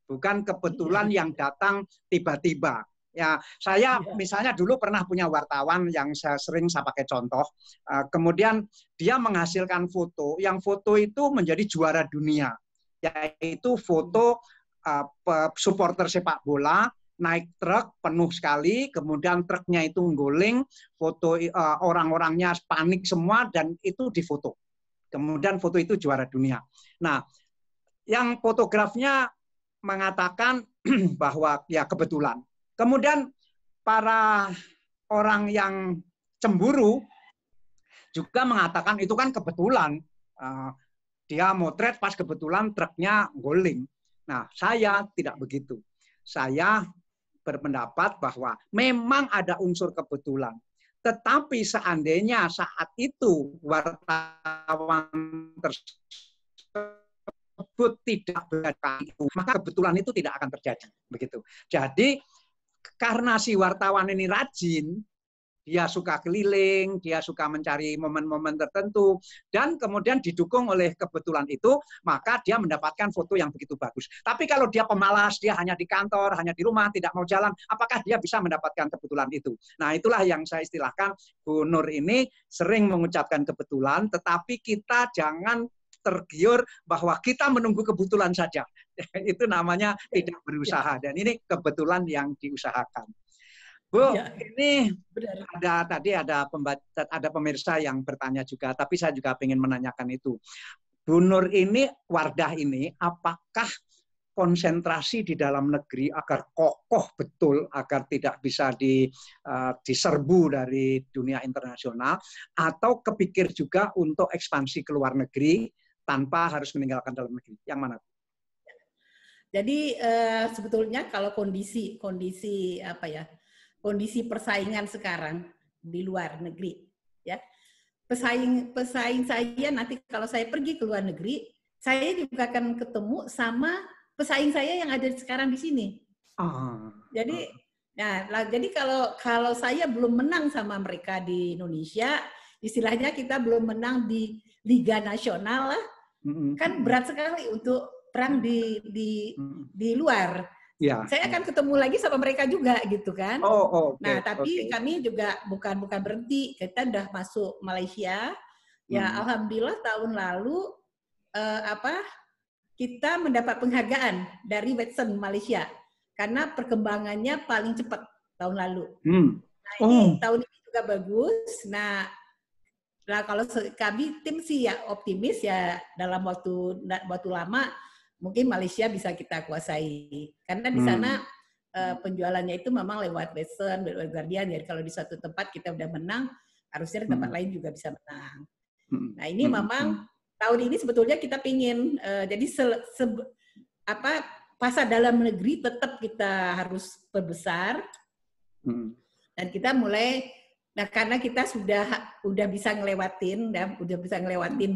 Bukan kebetulan yang datang tiba-tiba. Ya, saya misalnya dulu pernah punya wartawan yang sering saya pakai contoh. Kemudian dia menghasilkan foto, yang foto itu menjadi juara dunia, yaitu foto supporter sepak bola naik truk penuh sekali, kemudian truknya itu nggoling, foto orang-orangnya panik semua dan itu difoto. Kemudian foto itu juara dunia. Nah, yang fotografnya mengatakan bahwa ya kebetulan. Kemudian para orang yang cemburu juga mengatakan itu kan kebetulan. Dia motret pas kebetulan truknya nggoling. Nah, saya tidak begitu. Saya berpendapat bahwa memang ada unsur kebetulan. Tetapi seandainya saat itu wartawan tersebut tidak berada itu, maka kebetulan itu tidak akan terjadi. Begitu. Jadi karena si wartawan ini rajin, dia suka keliling, dia suka mencari momen-momen tertentu, dan kemudian didukung oleh kebetulan itu, maka dia mendapatkan foto yang begitu bagus. Tapi kalau dia pemalas, dia hanya di kantor, hanya di rumah, tidak mau jalan, apakah dia bisa mendapatkan kebetulan itu? Nah, itulah yang saya istilahkan, Bu Nur ini sering mengucapkan kebetulan, tetapi kita jangan tergiur bahwa kita menunggu kebetulan saja. Itu namanya tidak berusaha, dan ini kebetulan yang diusahakan. Bu, ini ada pemirsa yang bertanya juga, tapi saya juga ingin menanyakan itu. Bu Nur ini, Wardah ini, apakah konsentrasi di dalam negeri agar kokoh betul, agar tidak bisa diserbu dari dunia internasional, atau kepikir juga untuk ekspansi ke luar negeri tanpa harus meninggalkan dalam negeri? Yang mana? Jadi sebetulnya kalau kondisi persaingan sekarang di luar negeri, ya, pesaing saya nanti kalau saya pergi ke luar negeri, saya juga akan ketemu sama pesaing saya yang ada sekarang di sini. Jadi, jadi kalau saya belum menang sama mereka di Indonesia, istilahnya kita belum menang di Liga Nasional lah, kan berat sekali untuk perang di luar. Ya. Saya akan ketemu lagi sama mereka juga gitu kan. Nah, tapi kami juga bukan berhenti. Kita udah masuk Malaysia. Ya, alhamdulillah tahun lalu kita mendapat penghargaan dari Watson Malaysia karena perkembangannya paling cepat tahun lalu. Nah, ini tahun ini juga bagus. Nah, kalau kami tim sih ya optimis ya dalam waktu lama mungkin Malaysia bisa kita kuasai. Karena di sana penjualannya itu memang lewat Watson, lewat Guardian. Jadi kalau di suatu tempat kita udah menang, harusnya di tempat lain juga bisa menang. Nah, ini memang tahun ini sebetulnya kita pingin jadi pasar dalam negeri tetap kita harus perbesar. Dan kita mulai karena kita udah bisa ngelewatin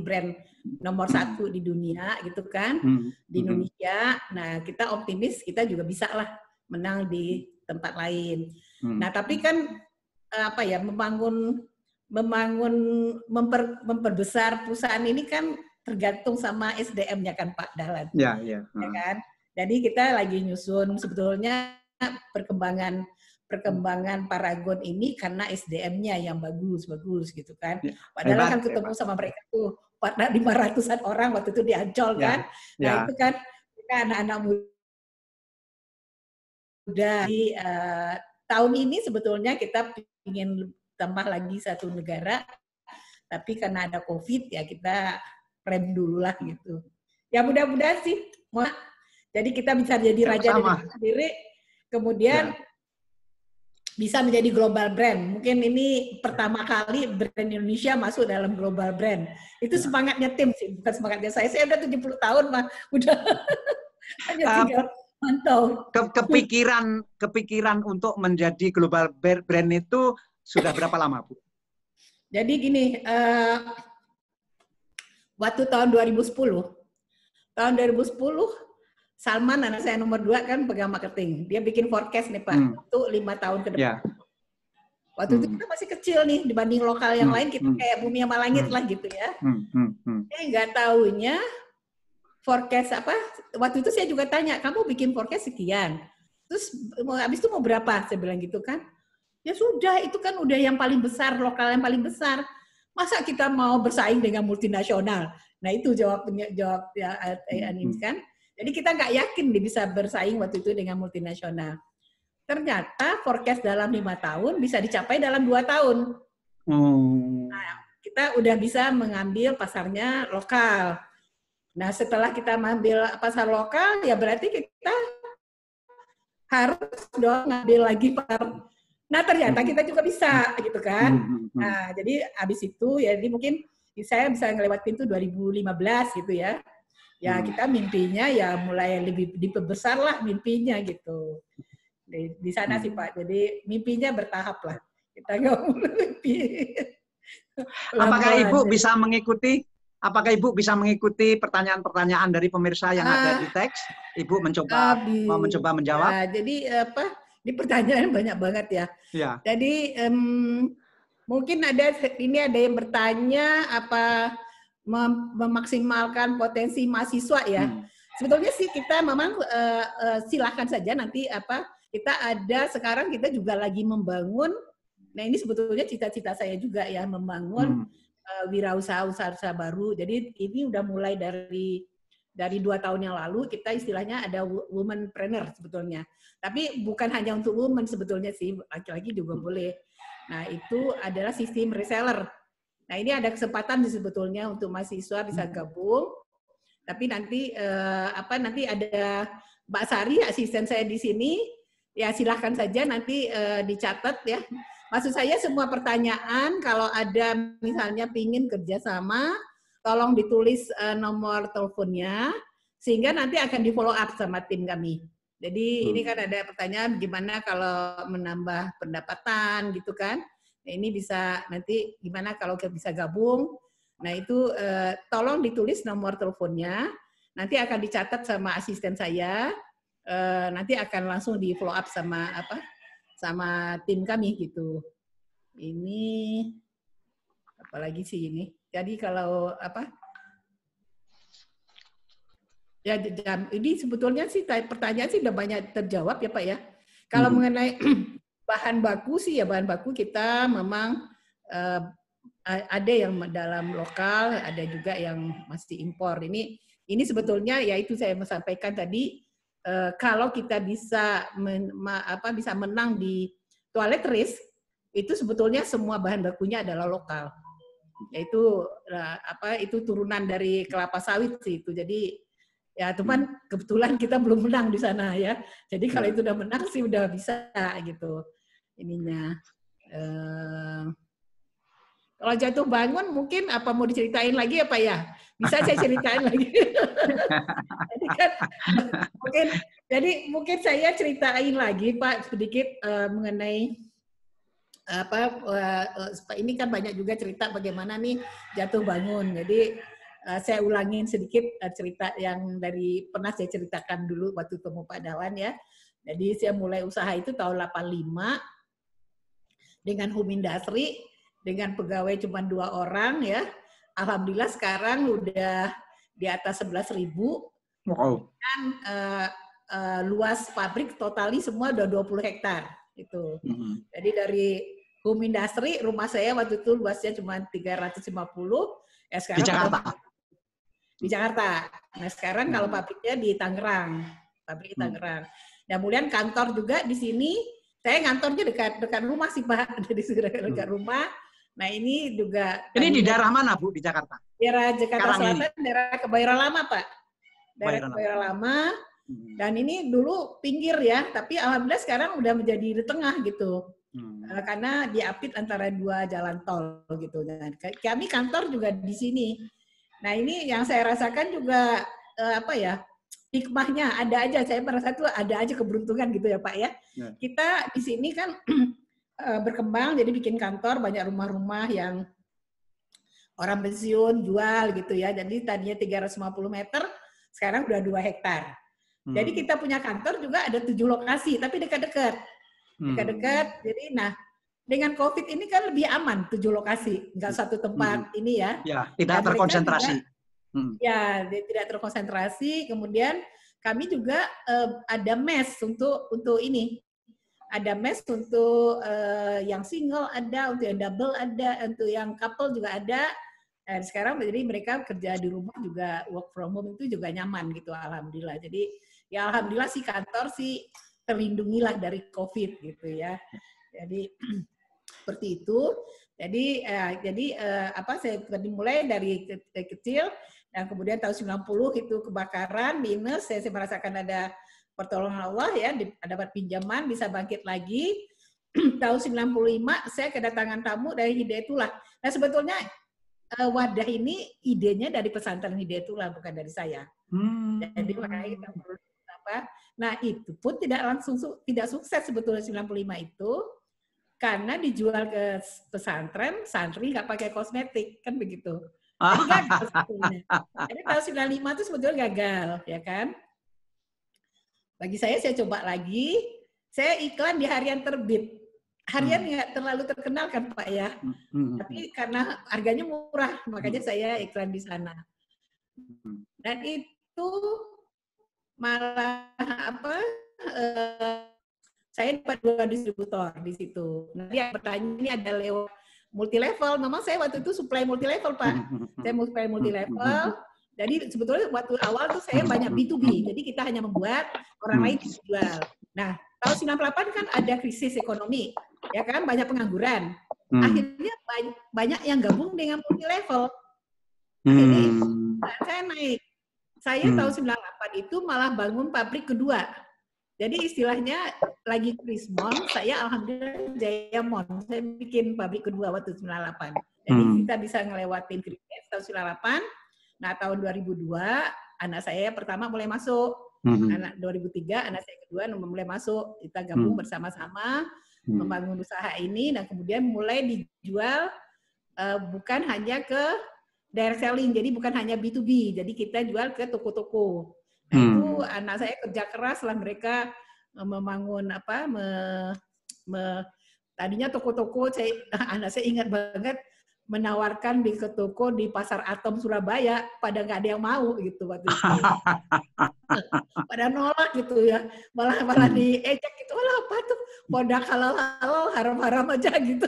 brand nomor 1 di dunia gitu kan, di Indonesia. Nah, kita optimis kita juga bisa lah menang di tempat lain. Nah, tapi kan memperbesar perusahaan ini kan tergantung sama SDM-nya kan Pak Dahlan. Ya kan? Jadi kita lagi nyusun sebetulnya perkembangan Paragon ini karena SDM-nya yang bagus gitu kan. Padahal kan ketemu sama mereka tuh 500-an orang waktu itu di Ancol kan. Nah, itu kan anak-anak muda. Di tahun ini sebetulnya kita ingin tambah lagi 1 negara, tapi karena ada COVID ya kita rem dulu lah gitu. Ya mudah-mudahan sih, jadi kita bisa jadi raja diri sendiri, kemudian bisa menjadi global brand. Mungkin ini pertama kali brand Indonesia masuk dalam global brand. Itu semangatnya tim sih, bukan semangatnya saya. Saya udah 70 tahun mah, udah hanya tinggal mantau. Kepikiran untuk menjadi global brand itu sudah berapa lama, Bu? Jadi gini, waktu tahun 2010 Salman, anak saya nomor 2 kan pegang marketing. Dia bikin forecast nih Pak, untuk 5 tahun ke depan. Waktu itu kita masih kecil nih, dibanding lokal yang lain, kita kayak bumi sama langit lah gitu ya. Nggak taunya forecast waktu itu saya juga tanya, kamu bikin forecast sekian, terus habis itu mau berapa? Saya bilang gitu kan. Ya sudah, itu kan udah yang paling besar, lokal yang paling besar. Masa kita mau bersaing dengan multinasional? Nah itu jawab ini kan. Jadi kita nggak yakin bisa bersaing waktu itu dengan multinasional. Ternyata forecast dalam 5 tahun bisa dicapai dalam 2 tahun. Nah, kita udah bisa mengambil pasarnya lokal. Nah setelah kita mengambil pasar lokal, ya berarti kita harus dong ngambil lagi pasar. Nah ternyata kita juga bisa gitu kan. Nah jadi habis itu ya jadi mungkin saya bisa ngelewatin itu 2015 gitu ya. Ya kita mimpinya ya mulai lebih diperbesar lah mimpinya gitu. Di sana sih Pak. Jadi mimpinya bertahap lah. Kita nggak mimpi. Apakah Ibu bisa mengikuti pertanyaan-pertanyaan dari pemirsa yang ada di teks? Ibu mau mencoba menjawab? Ya, jadi ini pertanyaan banyak banget ya. Jadi mungkin ada yang bertanya memaksimalkan potensi mahasiswa ya. Sebetulnya sih kita memang silakan saja nanti kita ada sekarang kita juga lagi membangun. Nah ini sebetulnya cita-cita saya juga ya membangun wirausaha baru. Jadi ini udah mulai dari 2 tahun yang lalu kita istilahnya ada womanpreneur sebetulnya. Tapi bukan hanya untuk woman sebetulnya sih, laki-laki juga boleh. Nah itu adalah sistem reseller. Nah ini ada kesempatan sebetulnya untuk mahasiswa bisa gabung. Tapi nanti nanti ada Mbak Sari, asisten saya di sini, ya silahkan saja nanti dicatat ya. Maksud saya semua pertanyaan, kalau ada misalnya pingin kerjasama, tolong ditulis nomor teleponnya, sehingga nanti akan di follow up sama tim kami. Jadi ini kan ada pertanyaan gimana kalau menambah pendapatan gitu kan. Nah, ini bisa nanti gimana kalau kita bisa gabung. Nah itu tolong ditulis nomor teleponnya, nanti akan dicatat sama asisten saya, nanti akan langsung di follow up sama sama tim kami gitu. Ini apalagi sih ini. Jadi kalau ya ini sebetulnya sih pertanyaan sih udah banyak terjawab ya Pak ya. Kalau mengenai bahan baku sih ya, bahan baku kita memang ada yang dalam lokal, ada juga yang masih impor. Ini sebetulnya ya itu saya mau sampaikan tadi, kalau kita bisa bisa menang di toiletries, itu sebetulnya semua bahan bakunya adalah lokal. Yaitu itu turunan dari kelapa sawit sih itu. Jadi ya cuman kebetulan kita belum menang di sana ya. Jadi kalau itu udah menang sih udah bisa gitu ininya. Kalau jatuh bangun mungkin apa mau diceritain lagi ya Pak ya? Bisa saya ceritain lagi. Jadi mungkin saya ceritain lagi Pak sedikit mengenai ini kan banyak juga cerita bagaimana nih jatuh bangun. Jadi saya ulangin sedikit cerita yang pernah saya ceritakan dulu waktu temu Pak Dawan ya. Jadi saya mulai usaha itu tahun 85 dengan Humindastri, dengan pegawai cuma 2 orang ya. Alhamdulillah sekarang udah di atas 11.000. Wow. Dan luas pabrik totali semua udah 20 hektar itu. Jadi dari Humindastri, rumah saya waktu itu luasnya cuma 350. Ya sekarang di Jakarta. Di Jakarta. Nah sekarang kalau pabriknya di Tangerang, pabrik di Tangerang. Dan kemudian kantor juga di sini. Saya kantornya dekat rumah sih Pak, jadi dekat rumah. Nah ini juga. Ini di daerah mana Bu di Jakarta? Daerah Jakarta Selatan, daerah Kebayoran Lama Pak. Daerah Kebayoran Lama. Dan ini dulu pinggir ya, tapi alhamdulillah sekarang udah menjadi di tengah gitu. Karena diapit antara 2 jalan tol gitu. Dan kami kantor juga di sini. Nah ini yang saya rasakan juga hikmahnya ada aja. Saya merasa tuh ada aja keberuntungan gitu ya Pak ya. Kita di sini kan berkembang jadi bikin kantor banyak rumah-rumah yang orang pensiun jual gitu ya. Jadi tadinya 350 meter, sekarang udah 2 hektar. Jadi kita punya kantor juga ada 7 lokasi, tapi dekat-dekat. Dekat-dekat. Jadi dengan COVID ini kan lebih aman 7 lokasi, nggak satu tempat ini ya. Ya, tidak terkonsentrasi. Ya, tidak terkonsentrasi. Kemudian kami juga ada mes untuk ini. Ada mes untuk yang single ada, untuk yang double ada, untuk yang couple juga ada. Dan sekarang jadi mereka kerja di rumah juga work from home itu juga nyaman gitu, alhamdulillah. Jadi ya alhamdulillah sih kantor sih terlindungilah dari COVID gitu ya. Jadi seperti itu. Jadi saya dimulai dari kecil dan kemudian tahun 90 itu kebakaran minus, saya merasakan ada pertolongan Allah ya, dapat pinjaman bisa bangkit lagi. Tahun 95 saya kedatangan tamu dari Hidayatullah. Nah sebetulnya wadah ini idenya dari pesantren Hidayatullah bukan dari saya. Jadi makanya kita perlu Nah itu pun tidak sukses sebetulnya 95 itu. Karena dijual ke pesantren, santri nggak pakai kosmetik, kan begitu. Jadi gagal sebetulnya. Jadi tahun 95 itu sebetulnya gagal, ya kan? Bagi saya coba lagi, saya iklan di harian terbit. Harian nggak terlalu terkenal kan Pak ya? Tapi karena harganya murah, makanya saya iklan di sana. Dan itu malah saya dapat 2 distributor di situ. Nanti yang bertanya ini ada lewat multi level. Memang saya waktu itu supply multi level Pak. Saya supply multi level. Jadi sebetulnya waktu awal tuh saya banyak B2B. Jadi kita hanya membuat orang lain jual. Nah tahun 98 kan ada krisis ekonomi, ya kan banyak pengangguran. Akhirnya banyak yang gabung dengan multi level. Akhirnya saya naik. Saya tahun 98 itu malah bangun pabrik kedua. Jadi istilahnya lagi Krismon, saya alhamdulillah Jayamon. Saya bikin pabrik kedua waktu 98. Jadi kita bisa ngelewatin krisis tahun 98. Nah, tahun 2002 anak saya pertama mulai masuk. Anak 2003 anak saya kedua mulai masuk. Kita gabung bersama-sama membangun usaha ini. Nah, kemudian mulai dijual bukan hanya ke direct selling, jadi bukan hanya B2B. Jadi kita jual ke toko-toko. Nah, itu anak saya kerja keras lah, mereka membangun tadinya toko-toko, anak saya ingat banget menawarkan di ke toko di Pasar Atom Surabaya, pada nggak ada yang mau gitu waktu itu. Pada nolak gitu ya, malah diejek gitu, malah apa tuh, produk halal haram-haram aja gitu.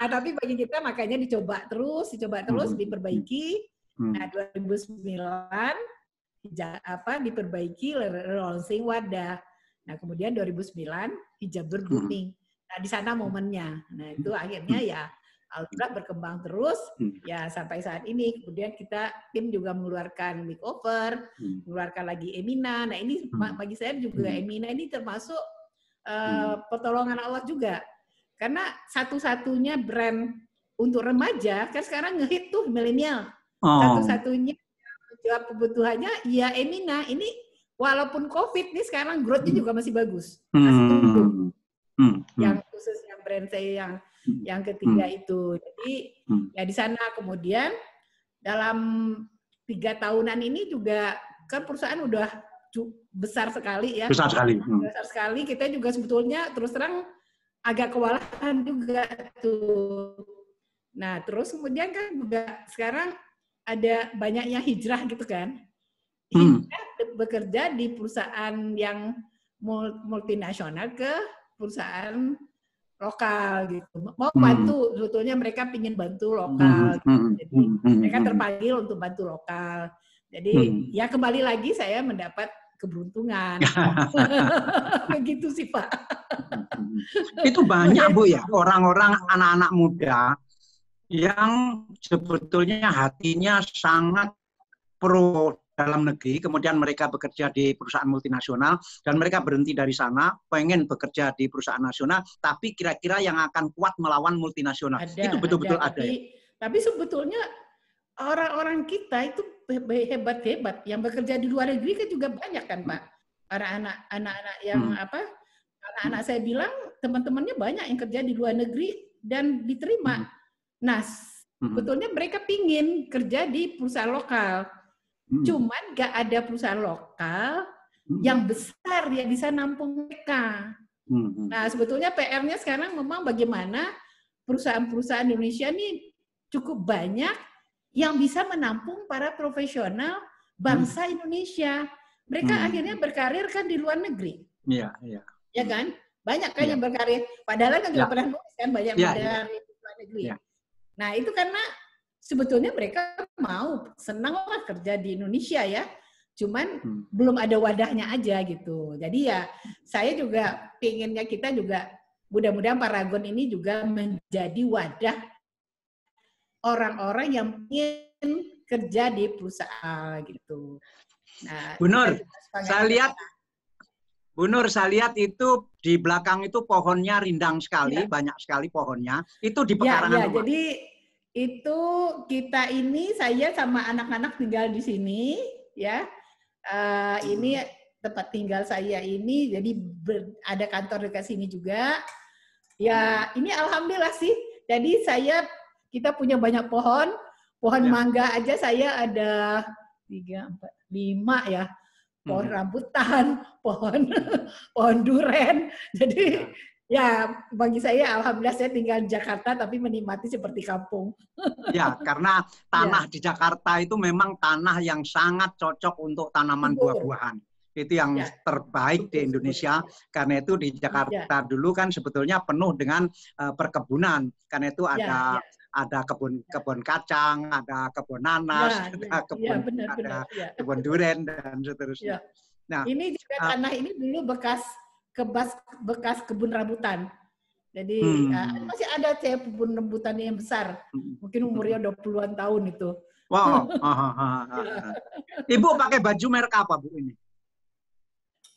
Tapi bagi kita makanya dicoba terus, diperbaiki. Nah, 2009 diperbaiki, launching wadah. Nah, kemudian 2009 hijab booming. Nah, di sana momennya. Nah, itu akhirnya ya alhamdulillah berkembang terus ya sampai saat ini. Kemudian tim juga mengeluarkan makeover, mengeluarkan lagi Emina. Nah, ini bagi saya juga Emina ini termasuk pertolongan Allah juga. Karena satu-satunya brand untuk remaja kan sekarang ngehit tuh milenial. Satu-satunya menjawab kebutuhannya ya Emina. Ini walaupun COVID nih sekarang growth-nya juga masih bagus. Masih tumbuh. Yang khusus yang brand saya yang ketiga itu. Jadi ya di sana kemudian dalam 3 tahunan ini juga kan perusahaan udah besar sekali ya. Besar sekali. Besar sekali. Kita juga sebetulnya terus terang agak kewalahan juga tuh. Nah, terus kemudian kan juga sekarang ada banyaknya hijrah gitu kan. Hijrah bekerja di perusahaan yang multinasional ke perusahaan lokal gitu. Mau bantu, sebetulnya mereka ingin bantu lokal. Jadi mereka terpanggil untuk bantu lokal. Jadi ya kembali lagi saya mendapat keberuntungan. Begitu sih Pak. Itu banyak Bu ya, orang-orang anak-anak muda yang sebetulnya hatinya sangat pro dalam negeri, kemudian mereka bekerja di perusahaan multinasional, dan mereka berhenti dari sana, pengen bekerja di perusahaan nasional, tapi kira-kira yang akan kuat melawan multinasional. Itu betul-betul ada. Tapi sebetulnya orang-orang kita itu hebat-hebat, yang bekerja di luar negeri kan juga banyak kan Pak. Para anak-anak yang anak-anak saya bilang, teman-temannya banyak yang kerja di luar negeri dan diterima. Nah, sebetulnya mereka pingin kerja di perusahaan lokal. Cuman nggak ada perusahaan lokal yang besar yang bisa nampung mereka. Nah, sebetulnya PR-nya sekarang memang bagaimana perusahaan-perusahaan Indonesia ini cukup banyak yang bisa menampung para profesional bangsa Indonesia. Mereka akhirnya berkarir kan di luar negeri. Iya, iya. Ya kan? Banyak kan yang berkarir. Padahal kan juga pernah nulis kan banyak dari luar negeri. Nah, itu karena sebetulnya mereka mau senanglah kerja di Indonesia ya. Cuman belum ada wadahnya aja gitu. Jadi ya saya juga pengennya kita juga mudah-mudahan Paragon ini juga menjadi wadah orang-orang yang ingin kerja di perusahaan gitu. Nah, Bu Nur, saya lihat itu di belakang itu pohonnya rindang sekali, banyak sekali pohonnya. Itu di pekarangan rumah. Jadi itu kita ini saya sama anak-anak tinggal di sini ya. Ini tempat tinggal saya ini, jadi ada kantor dekat sini juga. Ya ini alhamdulillah sih. Jadi kita punya banyak pohon mangga aja saya ada 3, 4, 5 ya. Pohon rambutan, pohon duren. Jadi ya bagi saya alhamdulillah saya tinggal di Jakarta tapi menikmati seperti kampung. Ya, karena tanah di Jakarta itu memang tanah yang sangat cocok untuk tanaman buah-buahan. Itu yang terbaik di Indonesia. Karena itu di Jakarta dulu kan sebetulnya penuh dengan perkebunan. Karena itu ada kebun kacang, ada kebun nanas, ada kebun duren dan seterusnya. Nah, ini juga tanah ini dulu bekas kebun rambutan. Jadi masih ada kebun rambutan yang besar. Mungkin umurnya 20-an tahun itu. Wow. Ibu pakai baju merek apa, Bu, ini?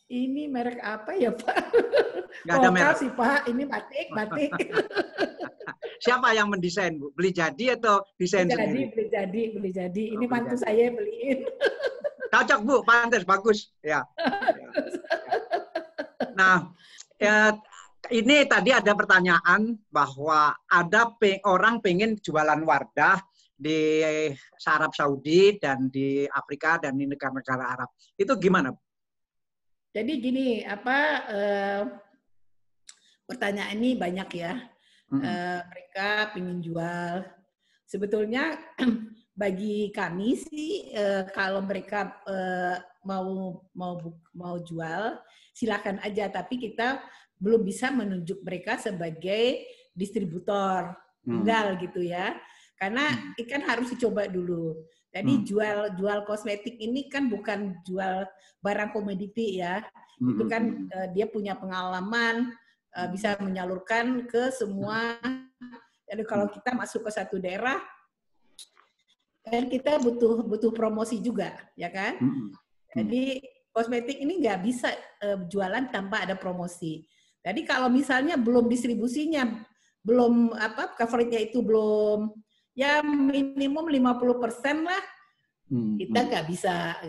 Ini merek apa ya, Pak? Nggak ada merek sih, Pak. Ini batik. Siapa yang mendesain, Bu? Beli jadi atau desain sendiri? Beli jadi. Ini mantu saya beliin. Cocok, Bu, pantas, bagus. Ya. Nah, ini tadi ada pertanyaan bahwa ada orang pengen jualan Wardah di Arab Saudi dan di Afrika dan di negara-negara Arab. Itu gimana, Bu? Jadi gini, pertanyaan ini banyak ya. Mereka ingin jual. Sebetulnya bagi kami sih kalau mereka mau jual, silakan aja. Tapi kita belum bisa menunjuk mereka sebagai distributor tunggal gitu ya. Karena ikan harus dicoba dulu. Jadi jual kosmetik ini kan bukan jual barang komoditi ya. Itu kan dia punya pengalaman, bisa menyalurkan ke semua. Jadi kalau kita masuk ke satu daerah, kan kita butuh promosi juga, ya kan? Jadi kosmetik ini nggak bisa jualan tanpa ada promosi. Jadi kalau misalnya belum distribusinya, belum coverage-nya itu belum ya minimum 50% lah, kita nggak bisa.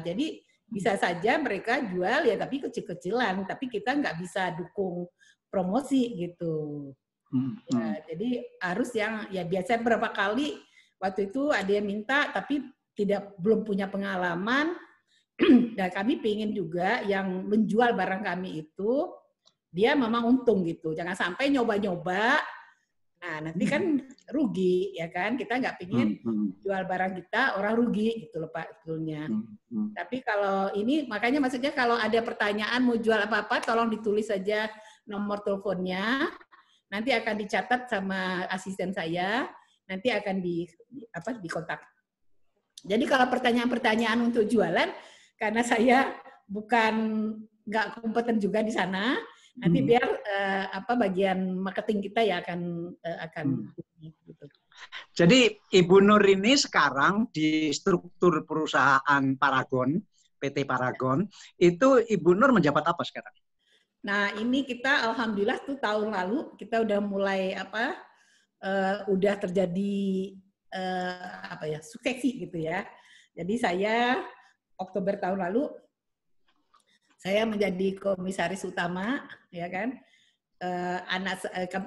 Jadi bisa saja mereka jual ya, tapi kecil-kecilan, tapi kita nggak bisa dukung promosi gitu. Ya, jadi harus yang ya biasa berapa kali waktu itu ada yang minta tapi belum punya pengalaman, dan kami pengen juga yang menjual barang kami itu dia memang untung gitu, jangan sampai nyoba-nyoba. Nah, nanti kan rugi, ya kan? Kita nggak pengen jual barang kita, orang rugi, gitu loh Pak, sebetulnya. Tapi kalau ini, makanya maksudnya kalau ada pertanyaan mau jual apa-apa, tolong ditulis saja nomor teleponnya, nanti akan dicatat sama asisten saya, nanti akan dikontak. Jadi kalau pertanyaan-pertanyaan untuk jualan, karena saya nggak kompeten juga di sana, nanti biar bagian marketing kita ya akan gitu. Jadi Ibu Nur ini sekarang di struktur perusahaan Paragon, PT Paragon, itu Ibu Nur menjabat apa sekarang? Nah, ini kita alhamdulillah tuh tahun lalu kita udah mulai udah terjadi suksesi gitu ya. Jadi saya Oktober tahun lalu saya menjadi komisaris utama, ya kan.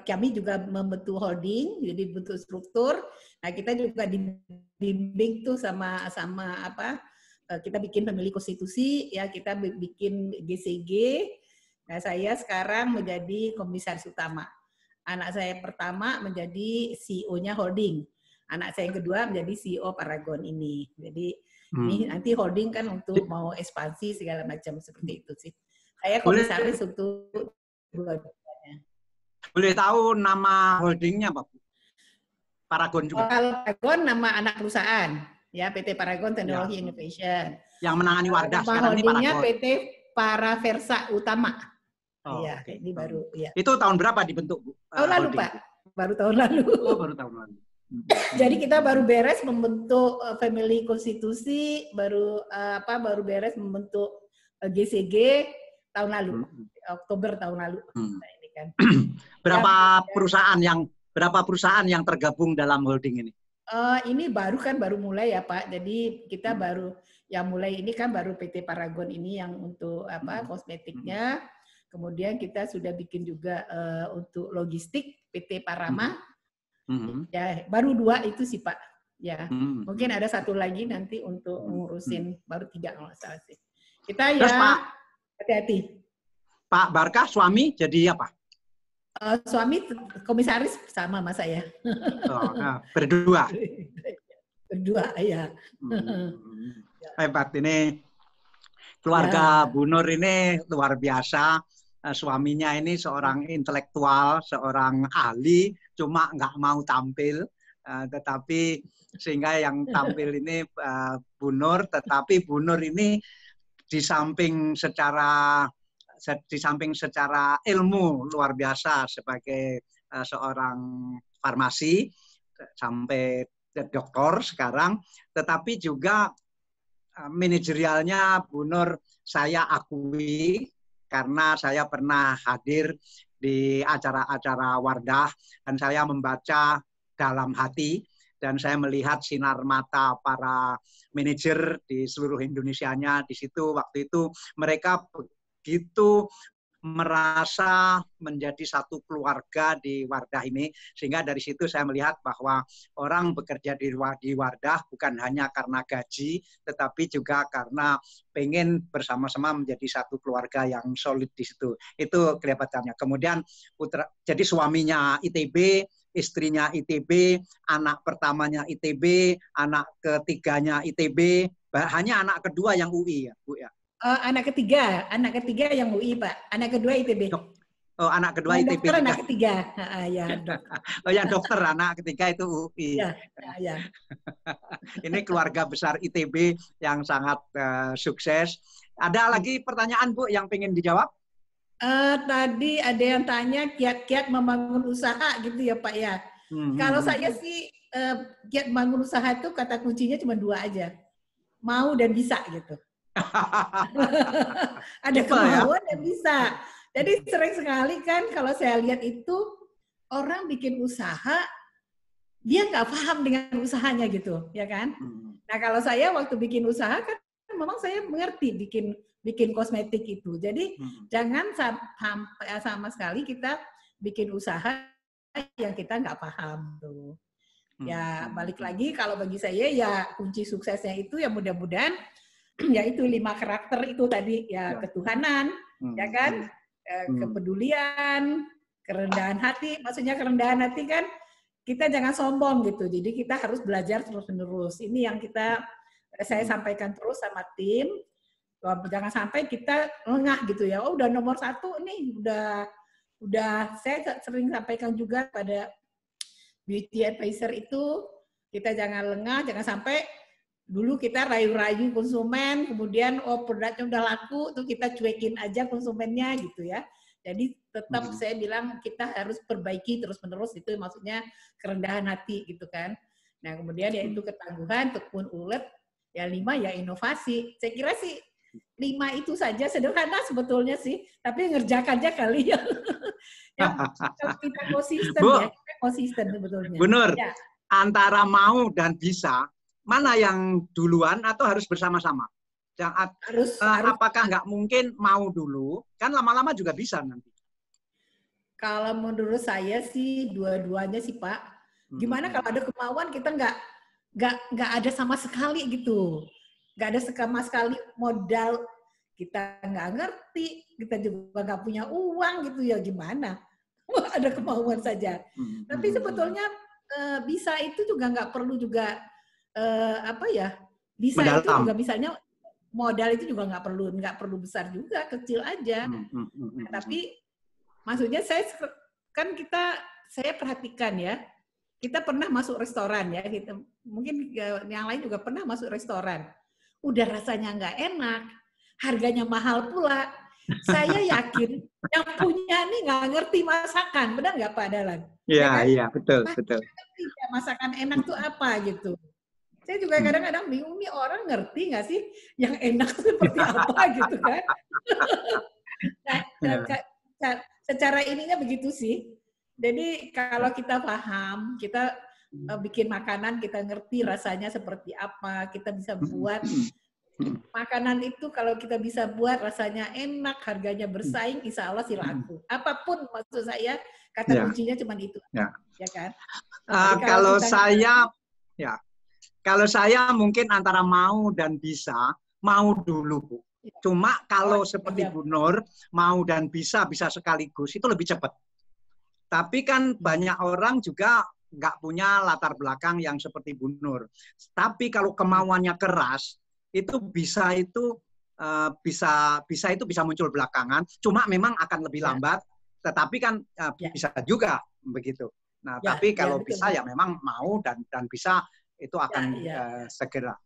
Kami juga membentuk holding, jadi bentuk struktur. Nah, kita juga dibimbing tuh sama kita bikin pemilih konstitusi, ya kita bikin GCG. Nah, saya sekarang menjadi komisaris utama. Anak saya pertama menjadi CEO-nya holding. Anak saya yang kedua menjadi CEO Paragon ini. Jadi ini nanti holding kan untuk mau ekspansi segala macam seperti itu sih. Saya komisaris untuk dua-duanya. Boleh tahu nama holdingnya Pak? Paragon juga. Kalau Paragon nama anak perusahaan, ya PT Paragon Technology Innovation. Yang menangani Wardah sekarang ini holdingnya PT Paraversa Utama. Iya, ini baru. Ya. Itu tahun berapa dibentuk, Bu? Tahun lalu, Pak. Baru tahun lalu. Oh, baru tahun lalu. Jadi kita baru beres membentuk family konstitusi, baru beres membentuk GCG tahun lalu, Oktober tahun lalu. Nah, ini kan. Berapa perusahaan yang tergabung dalam holding ini? Ini baru mulai ya Pak. Jadi kita baru yang mulai ini kan baru PT Paragon ini yang untuk kosmetiknya. Kemudian kita sudah bikin juga untuk logistik PT Parama. Ya, baru 2 itu sih Pak. Ya, mungkin ada 1 lagi nanti untuk ngurusin baru 3 kalau nggak salah sih. Kita ya hati-hati. Pak Barkah suami jadi apa? Suami komisaris sama mas saya. Berdua. Berdua ya. Hebat ini keluarga Bu Nur ini luar biasa. Suaminya ini seorang intelektual, seorang ahli, cuma nggak mau tampil, tetapi sehingga yang tampil ini Bu Nur, tetapi Bu Nur ini di samping secara ilmu luar biasa sebagai seorang farmasi, sampai doktor sekarang, tetapi juga manajerialnya Bu Nur saya akui karena saya pernah hadir di acara-acara Wardah dan saya membaca dalam hati dan saya melihat sinar mata para manajer di seluruh Indonesianya di situ waktu itu mereka begitu merasa menjadi satu keluarga di Wardah ini, sehingga dari situ saya melihat bahwa orang bekerja di Wardah bukan hanya karena gaji, tetapi juga karena pengen bersama-sama menjadi satu keluarga yang solid di situ. Itu kelihatannya. Kemudian jadi suaminya ITB, istrinya ITB, anak pertamanya ITB, anak ketiganya ITB, hanya anak kedua yang UI ya, Bu ya. Anak ketiga yang UI Pak, anak kedua ITB. Oh, anak kedua ITB. Dokter anak ketiga, ya dokter. Oh ya dokter anak ketiga itu UI. Ya. Ini keluarga besar ITB yang sangat sukses. Ada lagi pertanyaan Bu yang pengen dijawab? Tadi ada yang tanya kiat-kiat membangun usaha gitu ya Pak ya. Kalau saya sih kiat membangun usaha itu kata kuncinya cuma 2 aja, mau dan bisa gitu. Ada kemauan dan bisa. Jadi sering sekali kan kalau saya lihat itu orang bikin usaha dia nggak paham dengan usahanya gitu, ya kan? Nah kalau saya waktu bikin usaha kan memang saya mengerti bikin kosmetik itu. Jadi jangan sampai sama sekali kita bikin usaha yang kita nggak paham tuh. Ya balik lagi kalau bagi saya ya kunci suksesnya itu ya mudah-mudahan yaitu 5 karakter itu tadi ya ketuhanan, ya kan, kepedulian, kerendahan hati. Maksudnya kerendahan hati kan kita jangan sombong gitu. Jadi kita harus belajar terus-menerus. Ini yang saya sampaikan terus sama tim. Jangan sampai kita lengah gitu ya. Oh udah nomor 1 nih, udah saya sering sampaikan juga pada beauty advisor itu kita jangan lengah, jangan sampai dulu kita rayu-rayu konsumen, kemudian produknya udah laku, tuh kita cuekin aja konsumennya gitu ya. Jadi tetap saya bilang kita harus perbaiki terus-menerus, itu maksudnya kerendahan hati gitu kan. Nah kemudian yaitu ketangguhan, tekun ulet, ya 5 ya inovasi. Saya kira sih 5 itu saja sederhana sebetulnya sih, tapi ngerjakannya kali ya. Yang kita konsisten ya, kita konsisten sebetulnya. Benar, ya. Antara mau dan bisa, mana yang duluan atau harus bersama-sama? Apakah nggak mungkin mau dulu? Kan lama-lama juga bisa nanti. Kalau menurut saya sih dua-duanya sih Pak. Gimana kalau ada kemauan kita nggak ada sama sekali gitu, nggak ada sama sekali modal, kita nggak ngerti, kita juga nggak punya uang gitu ya gimana? Ada kemauan saja. Tapi sebetulnya bisa itu juga nggak perlu juga bisa mendalam. Itu juga misalnya modal itu juga nggak perlu besar juga, kecil aja. Tapi maksudnya saya perhatikan ya, kita pernah masuk restoran ya, kita mungkin yang lain juga pernah masuk restoran, udah rasanya nggak enak, harganya mahal pula. Saya yakin yang punya nih nggak ngerti masakan, benar nggak Pak Dahlan? Iya, betul. Masakan enak tuh apa gitu. Saya juga kadang-kadang bingung nih orang ngerti nggak sih yang enak seperti apa gitu kan. Nah, secara ininya begitu sih. Jadi kalau kita paham, kita bikin makanan, kita ngerti rasanya seperti apa, kita bisa buat makanan itu kalau kita bisa buat rasanya enak, harganya bersaing, insya Allah sih laku. Apapun maksud saya, kata kuncinya cuma itu. Ya kan? Kalau saya mungkin antara mau dan bisa, mau dulu Bu. Cuma kalau seperti Bu Nur, mau dan bisa sekaligus, itu lebih cepat. Tapi kan banyak orang juga nggak punya latar belakang yang seperti Bu Nur. Tapi kalau kemauannya keras, itu bisa muncul belakangan. Cuma memang akan lebih lambat, tetapi kan bisa juga begitu. Nah, tapi kalau bisa ya memang mau dan bisa itu akan segera.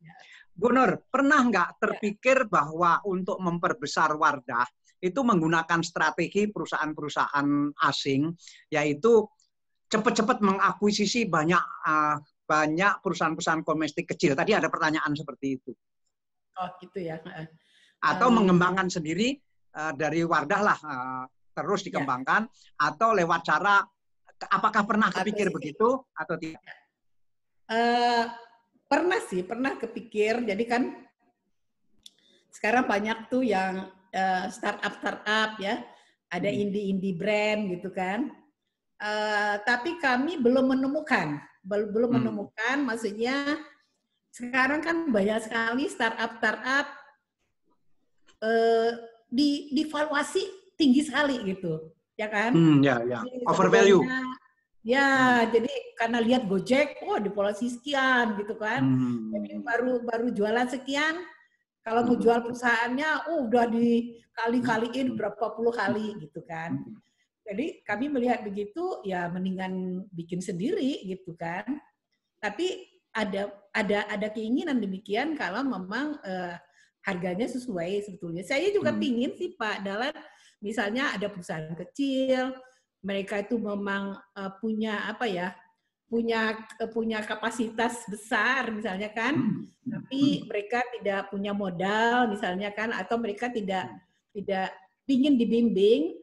Bu Nur, pernah nggak terpikir bahwa untuk memperbesar Wardah itu menggunakan strategi perusahaan-perusahaan asing, yaitu cepat-cepat mengakuisisi banyak banyak perusahaan-perusahaan domestik kecil. Tadi ada pertanyaan seperti itu. Oh gitu ya. Atau mengembangkan sendiri dari Wardah lah, terus dikembangkan, atau lewat cara, apakah pernah kepikir begitu atau tidak? Pernah sih, pernah kepikir. Jadi kan sekarang banyak tuh yang startup ya, ada indie brand gitu kan. Tapi kami belum menemukan, maksudnya sekarang kan banyak sekali startup divaluasi tinggi sekali gitu, ya kan? Ya. Overvalue. Ya, jadi karena lihat Gojek, divaluasi sekian gitu kan. Jadi baru jualan sekian, kalau mau jual perusahaannya, udah dikali-kaliin berapa puluh kali gitu kan. Jadi kami melihat begitu, ya mendingan bikin sendiri gitu kan. Tapi ada keinginan demikian kalau memang harganya sesuai sebetulnya. Saya juga pingin sih Pak Dahlan, misalnya ada perusahaan kecil, mereka itu memang punya punya kapasitas besar misalnya kan, tapi mereka tidak punya modal misalnya kan, atau mereka tidak pingin dibimbing.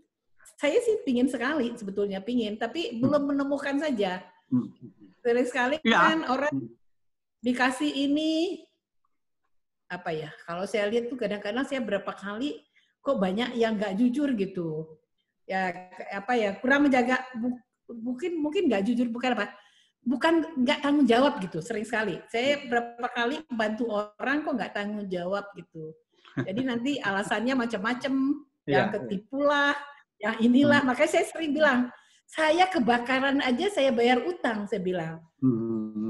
Saya sih pingin sekali sebetulnya, tapi belum menemukan saja. Sering sekali kan orang dikasih ini kalau saya lihat tuh kadang-kadang saya berapa kali kok banyak yang nggak jujur gitu. Ya kurang menjaga, mungkin nggak jujur, bukan nggak tanggung jawab gitu. Sering sekali saya berapa kali bantu orang kok nggak tanggung jawab gitu. Jadi nanti alasannya macam-macam, yang ketipu lah, yang inilah. Makanya saya sering bilang, saya kebakaran aja saya bayar utang, saya bilang.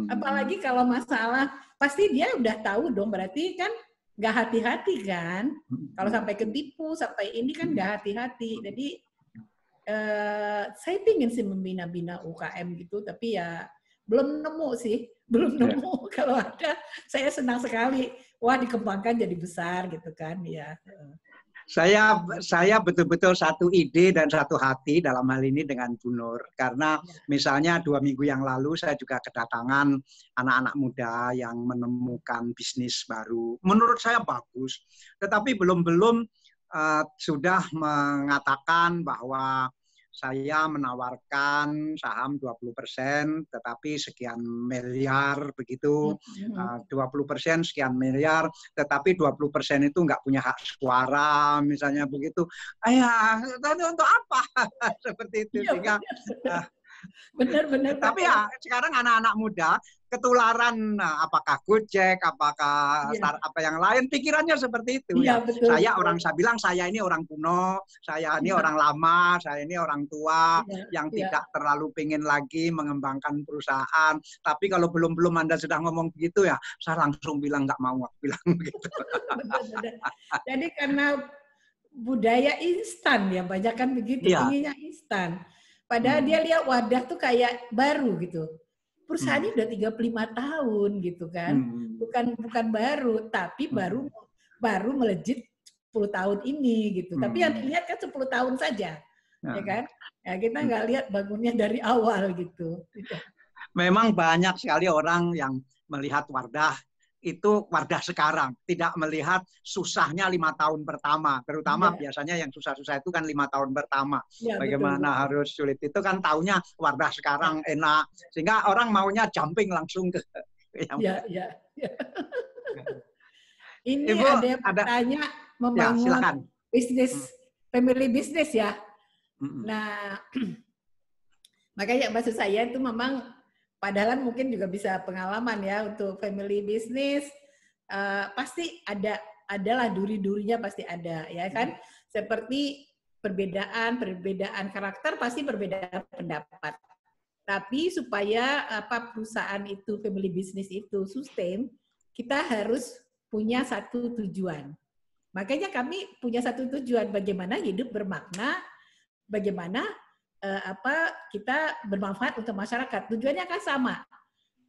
Apalagi kalau masalah, pasti dia udah tahu dong, berarti kan nggak hati-hati kan. Kalau sampai ketipu, sampai ini kan nggak hati-hati. Jadi saya pingin sih membina-bina UKM gitu, tapi ya belum nemu sih, Kalau ada, saya senang sekali. Wah, dikembangkan jadi besar gitu kan, ya. Saya betul-betul satu ide dan satu hati dalam hal ini dengan Bu Nur. Karena misalnya 2 minggu yang lalu saya juga kedatangan anak-anak muda yang menemukan bisnis baru. Menurut saya bagus, tetapi belum sudah mengatakan bahwa saya menawarkan saham 20%, tetapi sekian miliar begitu, 20% sekian miliar, tetapi 20% itu nggak punya hak suara, misalnya begitu. Untuk apa? Seperti itu. Sehingga benar. Tapi ya sekarang anak-anak muda ketularan, apakah Gojek, apakah startup yang lain, pikirannya seperti itu. Ya, betul, saya bilang saya ini orang kuno, saya ini orang lama, saya ini orang tua yang tidak terlalu pengen lagi mengembangkan perusahaan. Tapi kalau belum Anda sudah ngomong begitu ya, saya langsung bilang nggak mau, bilang begitu. Benar. Jadi karena budaya instan ya, banyak kan begitu, inginnya instan. Padahal dia lihat Wardah tuh kayak baru gitu. Perusahaannya udah 35 tahun gitu kan. Bukan baru, tapi baru melejit 10 tahun ini gitu. Tapi yang dilihat kan 10 tahun saja. Ya kan? Ya, kita nggak lihat bangunnya dari awal gitu. Memang banyak sekali orang yang melihat Wardah itu Wardah sekarang, tidak melihat susahnya 5 tahun pertama, terutama biasanya yang susah-susah itu kan 5 tahun pertama. Bagaimana betul. Harus sulit itu kan taunya Wardah sekarang enak, sehingga orang maunya jumping langsung ke yang Ini Ibu, ada yang bertanya membangun bisnis, family business ya. Nah, makanya maksud saya itu memang padahal mungkin juga bisa pengalaman ya untuk family business, pasti adalah duri-durinya pasti ada ya kan. Seperti perbedaan karakter pasti berbeda pendapat. Tapi supaya perusahaan itu family business itu sustain, kita harus punya satu tujuan. Makanya kami punya satu tujuan, bagaimana hidup bermakna, bagaimana kita bermanfaat untuk masyarakat. Tujuannya kan sama.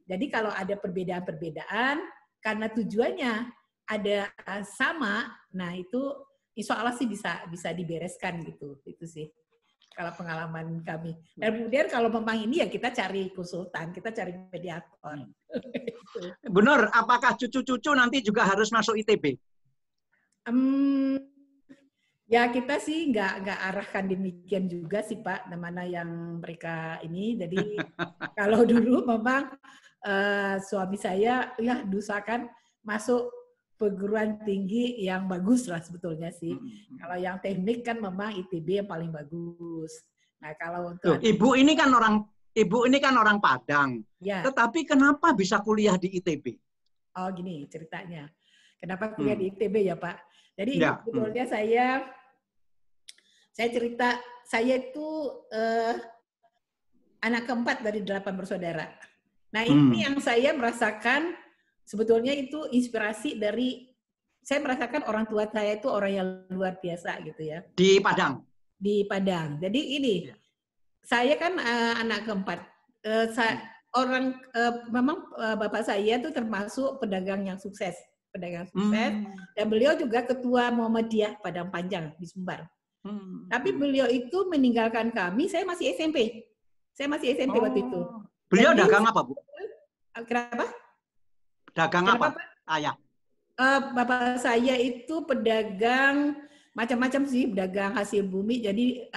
Jadi kalau ada perbedaan-perbedaan, karena tujuannya ada sama, nah itu insya Allah sih bisa dibereskan gitu. Itu sih. kalau pengalaman kami. Dan kemudian kalau memang ini ya kita cari konsultan, kita cari mediator. Bu Nur, apakah cucu-cucu nanti juga harus masuk ITB? Ya kita sih nggak arahkan demikian juga sih Pak, mana yang mereka ini. Jadi kalau dulu memang suami saya ya usahakan masuk perguruan tinggi yang bagus lah sebetulnya sih. Kalau yang teknik kan memang ITB yang paling bagus. Nah kalau untuk Ibu ini kan orang Padang. Ya. Tetapi kenapa bisa kuliah di ITB? Oh gini ceritanya. Kenapa kuliah di ITB ya Pak? Jadi ya. sebetulnya saya cerita, saya itu anak keempat dari 8 bersaudara. Nah ini yang saya merasakan sebetulnya itu inspirasi dari, saya merasakan orang tua saya itu orang yang luar biasa gitu ya. Di Padang? Di Padang. Jadi ini, saya kan anak keempat. Memang bapak saya itu termasuk pedagang yang sukses. Dan beliau juga ketua Muhammadiyah Padang Panjang di Sumbar. Tapi beliau itu meninggalkan kami, saya masih SMP. Saya masih SMP waktu itu. Beliau dagang apa, Bu? Kenapa? Dagang apa, Ayah? Bapak saya itu pedagang macam-macam sih, pedagang hasil bumi. Jadi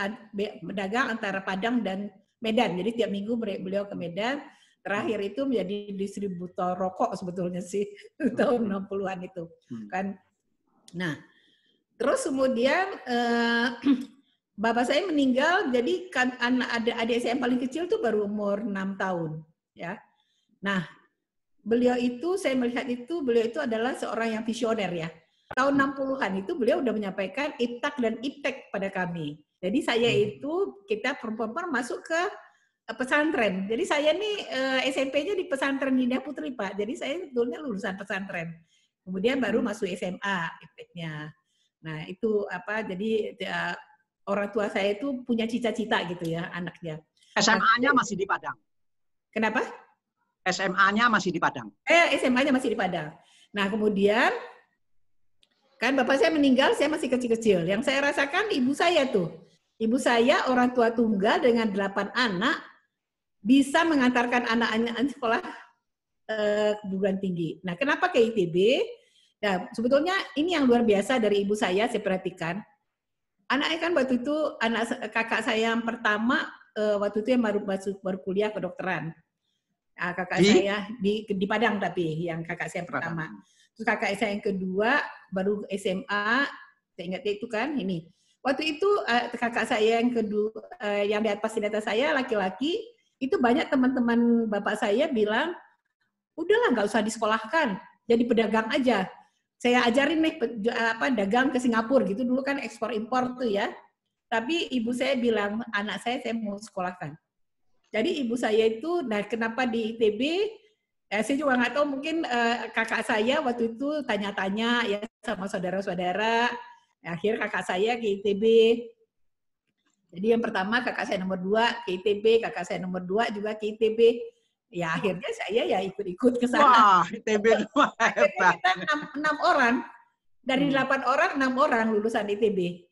pedagang antara Padang dan Medan. Jadi tiap minggu beliau ke Medan. Terakhir itu menjadi distributor rokok sebetulnya sih tahun 60-an itu kan. Nah, terus kemudian bapak saya meninggal, jadi kan adik saya yang paling kecil tuh baru umur 6 tahun ya. Nah, beliau itu saya melihat itu beliau itu adalah seorang yang visioner ya. Tahun 60-an itu beliau udah menyampaikan IPTAK dan IPTEK pada kami. Jadi saya itu kita perempuan masuk ke pesantren. Jadi saya nih SMP-nya di pesantren Dinda Putri Pak. Jadi saya sebetulnya lulusan pesantren. Kemudian baru masuk SMA IPTEK-nya. Nah itu apa? Jadi orang tua saya itu punya cita-cita gitu ya anaknya. SMA-nya masih di Padang. Kenapa? SMA-nya masih di Padang. SMA-nya masih di Padang. Nah kemudian kan bapak saya meninggal, saya masih kecil-kecil. Yang saya rasakan ibu saya tuh. Ibu saya orang tua tunggal dengan 8 anak, bisa mengantarkan anak-anak sekolah perguruan tinggi. Nah, kenapa ke ITB? Nah, sebetulnya ini yang luar biasa dari ibu saya perhatikan. Anaknya kan waktu itu, kakak saya yang pertama, waktu itu yang baru kuliah kedokteran. Nah, kakak saya di Padang tapi, yang kakak saya yang pertama. Terus kakak saya yang kedua, baru SMA, saya ingatnya itu kan, ini. Waktu itu kakak saya yang kedua, yang di atas saya, laki-laki, itu banyak teman-teman bapak saya bilang, udahlah nggak usah disekolahkan, jadi pedagang aja. Saya ajarin nih dagang ke Singapura gitu, dulu kan ekspor impor tuh ya. Tapi ibu saya bilang, anak saya mau sekolahkan. Jadi ibu saya itu, nah kenapa di ITB, saya juga nggak tahu, mungkin kakak saya waktu itu tanya-tanya ya sama saudara-saudara, akhir kakak saya ke ITB. Jadi yang pertama kakak saya nomor 2 ke ITB, kakak saya nomor 2 juga ke ITB. Ya akhirnya saya ya ikut-ikut ke sana. Wah, ITB hebat. Kita 6 orang. Dari 8 orang, 6 orang lulusan ITB.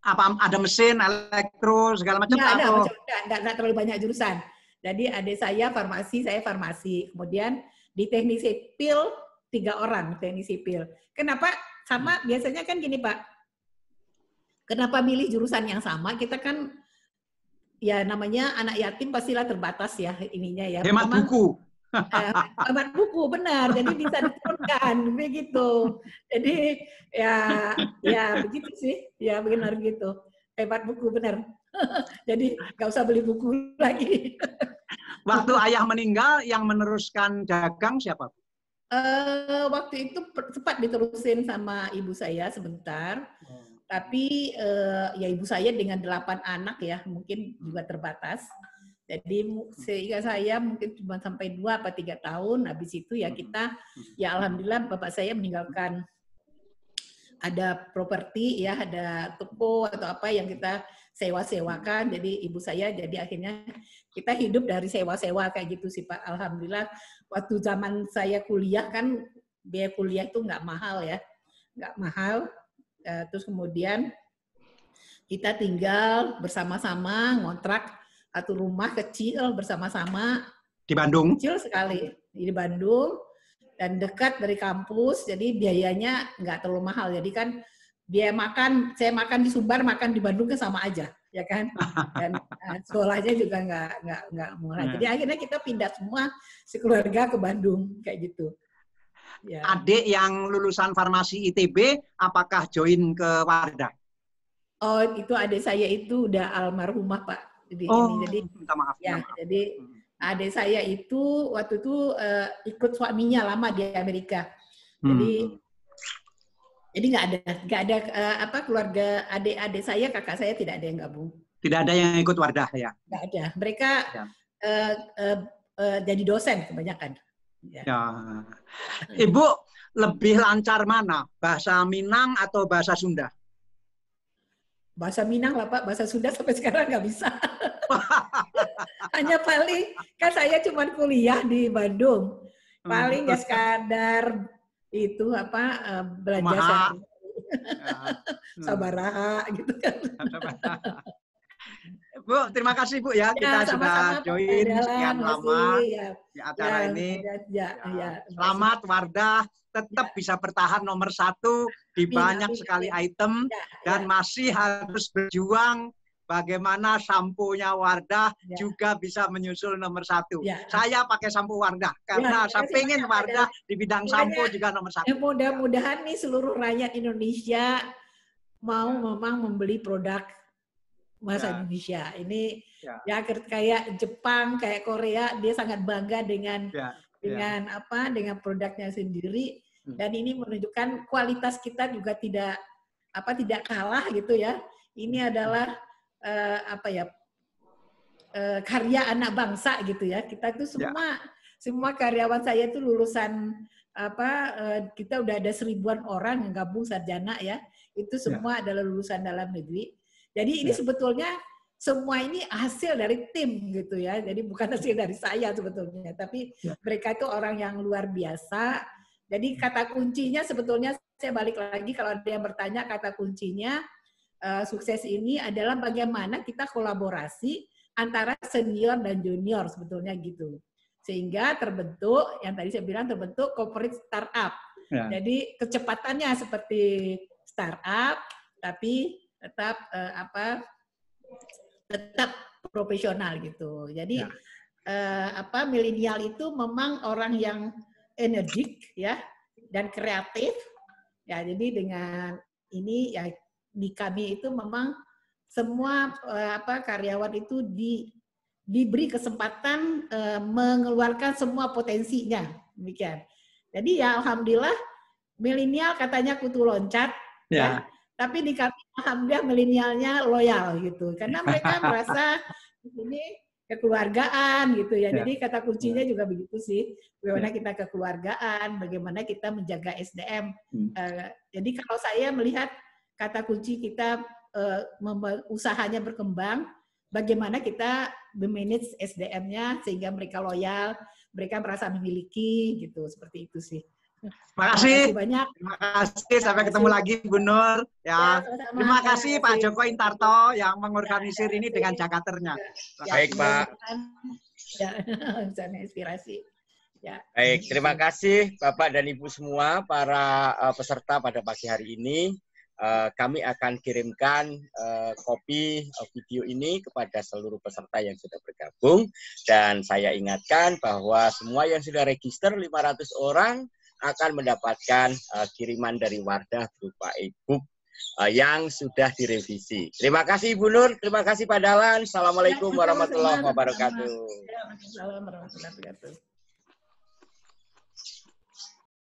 Apa ada mesin, elektro, segala macam? Enggak terlalu banyak jurusan. Jadi adik saya farmasi. Kemudian di teknik sipil 3 orang teknik sipil. Kenapa? Sama biasanya kan gini Pak. Kenapa milih jurusan yang sama? Kita kan ya namanya anak yatim pastilah terbatas ya ininya ya. Hemat buku. Hemat buku benar. Jadi bisa diturunkan begitu. Jadi ya begitu sih. Ya benar gitu. Hemat buku benar. Jadi nggak usah beli buku lagi. Waktu ayah meninggal, yang meneruskan dagang siapa? Waktu itu sempat diterusin sama ibu saya sebentar. Tapi ya ibu saya dengan 8 anak ya mungkin juga terbatas. Jadi sehingga saya mungkin cuma sampai 2 atau 3 tahun. Habis itu ya kita, ya alhamdulillah bapak saya meninggalkan ada properti ya, ada toko atau apa yang kita sewa-sewakan. Jadi ibu saya jadi akhirnya kita hidup dari sewa-sewa kayak gitu sih Pak. Alhamdulillah waktu zaman saya kuliah kan biaya kuliah itu nggak mahal ya, nggak mahal. Terus kemudian kita tinggal bersama-sama, ngontrak satu rumah kecil bersama-sama. Di Bandung? Kecil sekali, di Bandung, dan dekat dari kampus, jadi biayanya nggak terlalu mahal. Jadi kan biaya makan, saya makan di Sumbar, makan di Bandung kan sama aja, ya kan? Dan sekolahnya juga nggak murah. Jadi akhirnya kita pindah semua sekeluarga ke Bandung, kayak gitu. Ya. Adik yang lulusan farmasi ITB, apakah join ke Wardah? Oh, itu adik saya itu udah almarhumah, Pak. Jadi minta maaf. Ya, jadi adik saya itu waktu itu ikut suaminya lama di Amerika. Jadi nggak ada keluarga adik-adik saya, kakak saya tidak ada yang gabung. Tidak ada yang ikut Wardah ya? Nggak ada. Mereka jadi dosen kebanyakan. Ya. Ibu lebih lancar mana? Bahasa Minang atau bahasa Sunda? Bahasa Minang lah Pak, bahasa Sunda sampai sekarang nggak bisa. Hanya paling, kan saya cuma kuliah di Bandung. Paling ya sekadar itu belajar sabaraha gitu kan. Bu, terima kasih Bu ya, kita sudah join sekian lama di acara ini. Selamat Wardah, tetap bisa bertahan nomor 1 di banyak sekali item dan masih harus berjuang bagaimana sampo-nya Wardah juga bisa menyusul nomor 1. Saya pakai sampo Wardah karena saya pengen Wardah di bidang sampo juga nomor 1. Mudah-mudahan nih seluruh rakyat Indonesia mau memang membeli produk bahasa Indonesia. Ini ya kayak Jepang, kayak Korea, dia sangat bangga dengan produknya sendiri, dan ini menunjukkan kualitas kita juga tidak kalah gitu ya. Ini adalah karya anak bangsa gitu ya. Kita itu semua karyawan saya itu lulusan kita udah ada 1000-an orang yang gabung sarjana ya. Itu semua adalah lulusan dalam negeri. Jadi ini sebetulnya semua ini hasil dari tim gitu ya. Jadi bukan hasil dari saya sebetulnya, tapi mereka itu orang yang luar biasa. Jadi kata kuncinya sebetulnya, saya balik lagi kalau ada yang bertanya, kata kuncinya sukses ini adalah bagaimana kita kolaborasi antara senior dan junior sebetulnya gitu. Sehingga terbentuk, yang tadi saya bilang terbentuk corporate startup. Jadi kecepatannya seperti startup, tapi tetap profesional gitu. Jadi milenial itu memang orang yang energik ya dan kreatif ya. Jadi dengan ini ya di kami itu memang semua karyawan itu diberi kesempatan mengeluarkan semua potensinya, demikian. Jadi ya alhamdulillah milenial katanya kutu loncat ya. Tapi di kami alhamdulillah milenialnya loyal gitu, karena mereka merasa ini kekeluargaan gitu ya. Jadi kata kuncinya juga begitu sih, bagaimana kita kekeluargaan, bagaimana kita menjaga SDM. Jadi kalau saya melihat kata kunci kita usahanya berkembang, bagaimana kita memanage SDM-nya sehingga mereka loyal, mereka merasa memiliki gitu, seperti itu sih. Terima kasih banyak. Terima kasih. Sampai ketemu lagi Bu Nur. Ya. Terima kasih Pak Joko Intarto yang mengorganisir ini dengan jakaternya. Baik Pak. Bisa inspirasi. Ya. Baik, terima kasih Bapak dan Ibu semua para peserta pada pagi hari ini. Kami akan kirimkan kopi video ini kepada seluruh peserta yang sudah bergabung, dan saya ingatkan bahwa semua yang sudah register 500 orang akan mendapatkan kiriman dari Wardah berupa e-book yang sudah direvisi. Terima kasih Ibu Nur, terima kasih Pak Dahlan. Assalamualaikum warahmatullahi wabarakatuh. Assalamualaikum warahmatullahi wabarakatuh.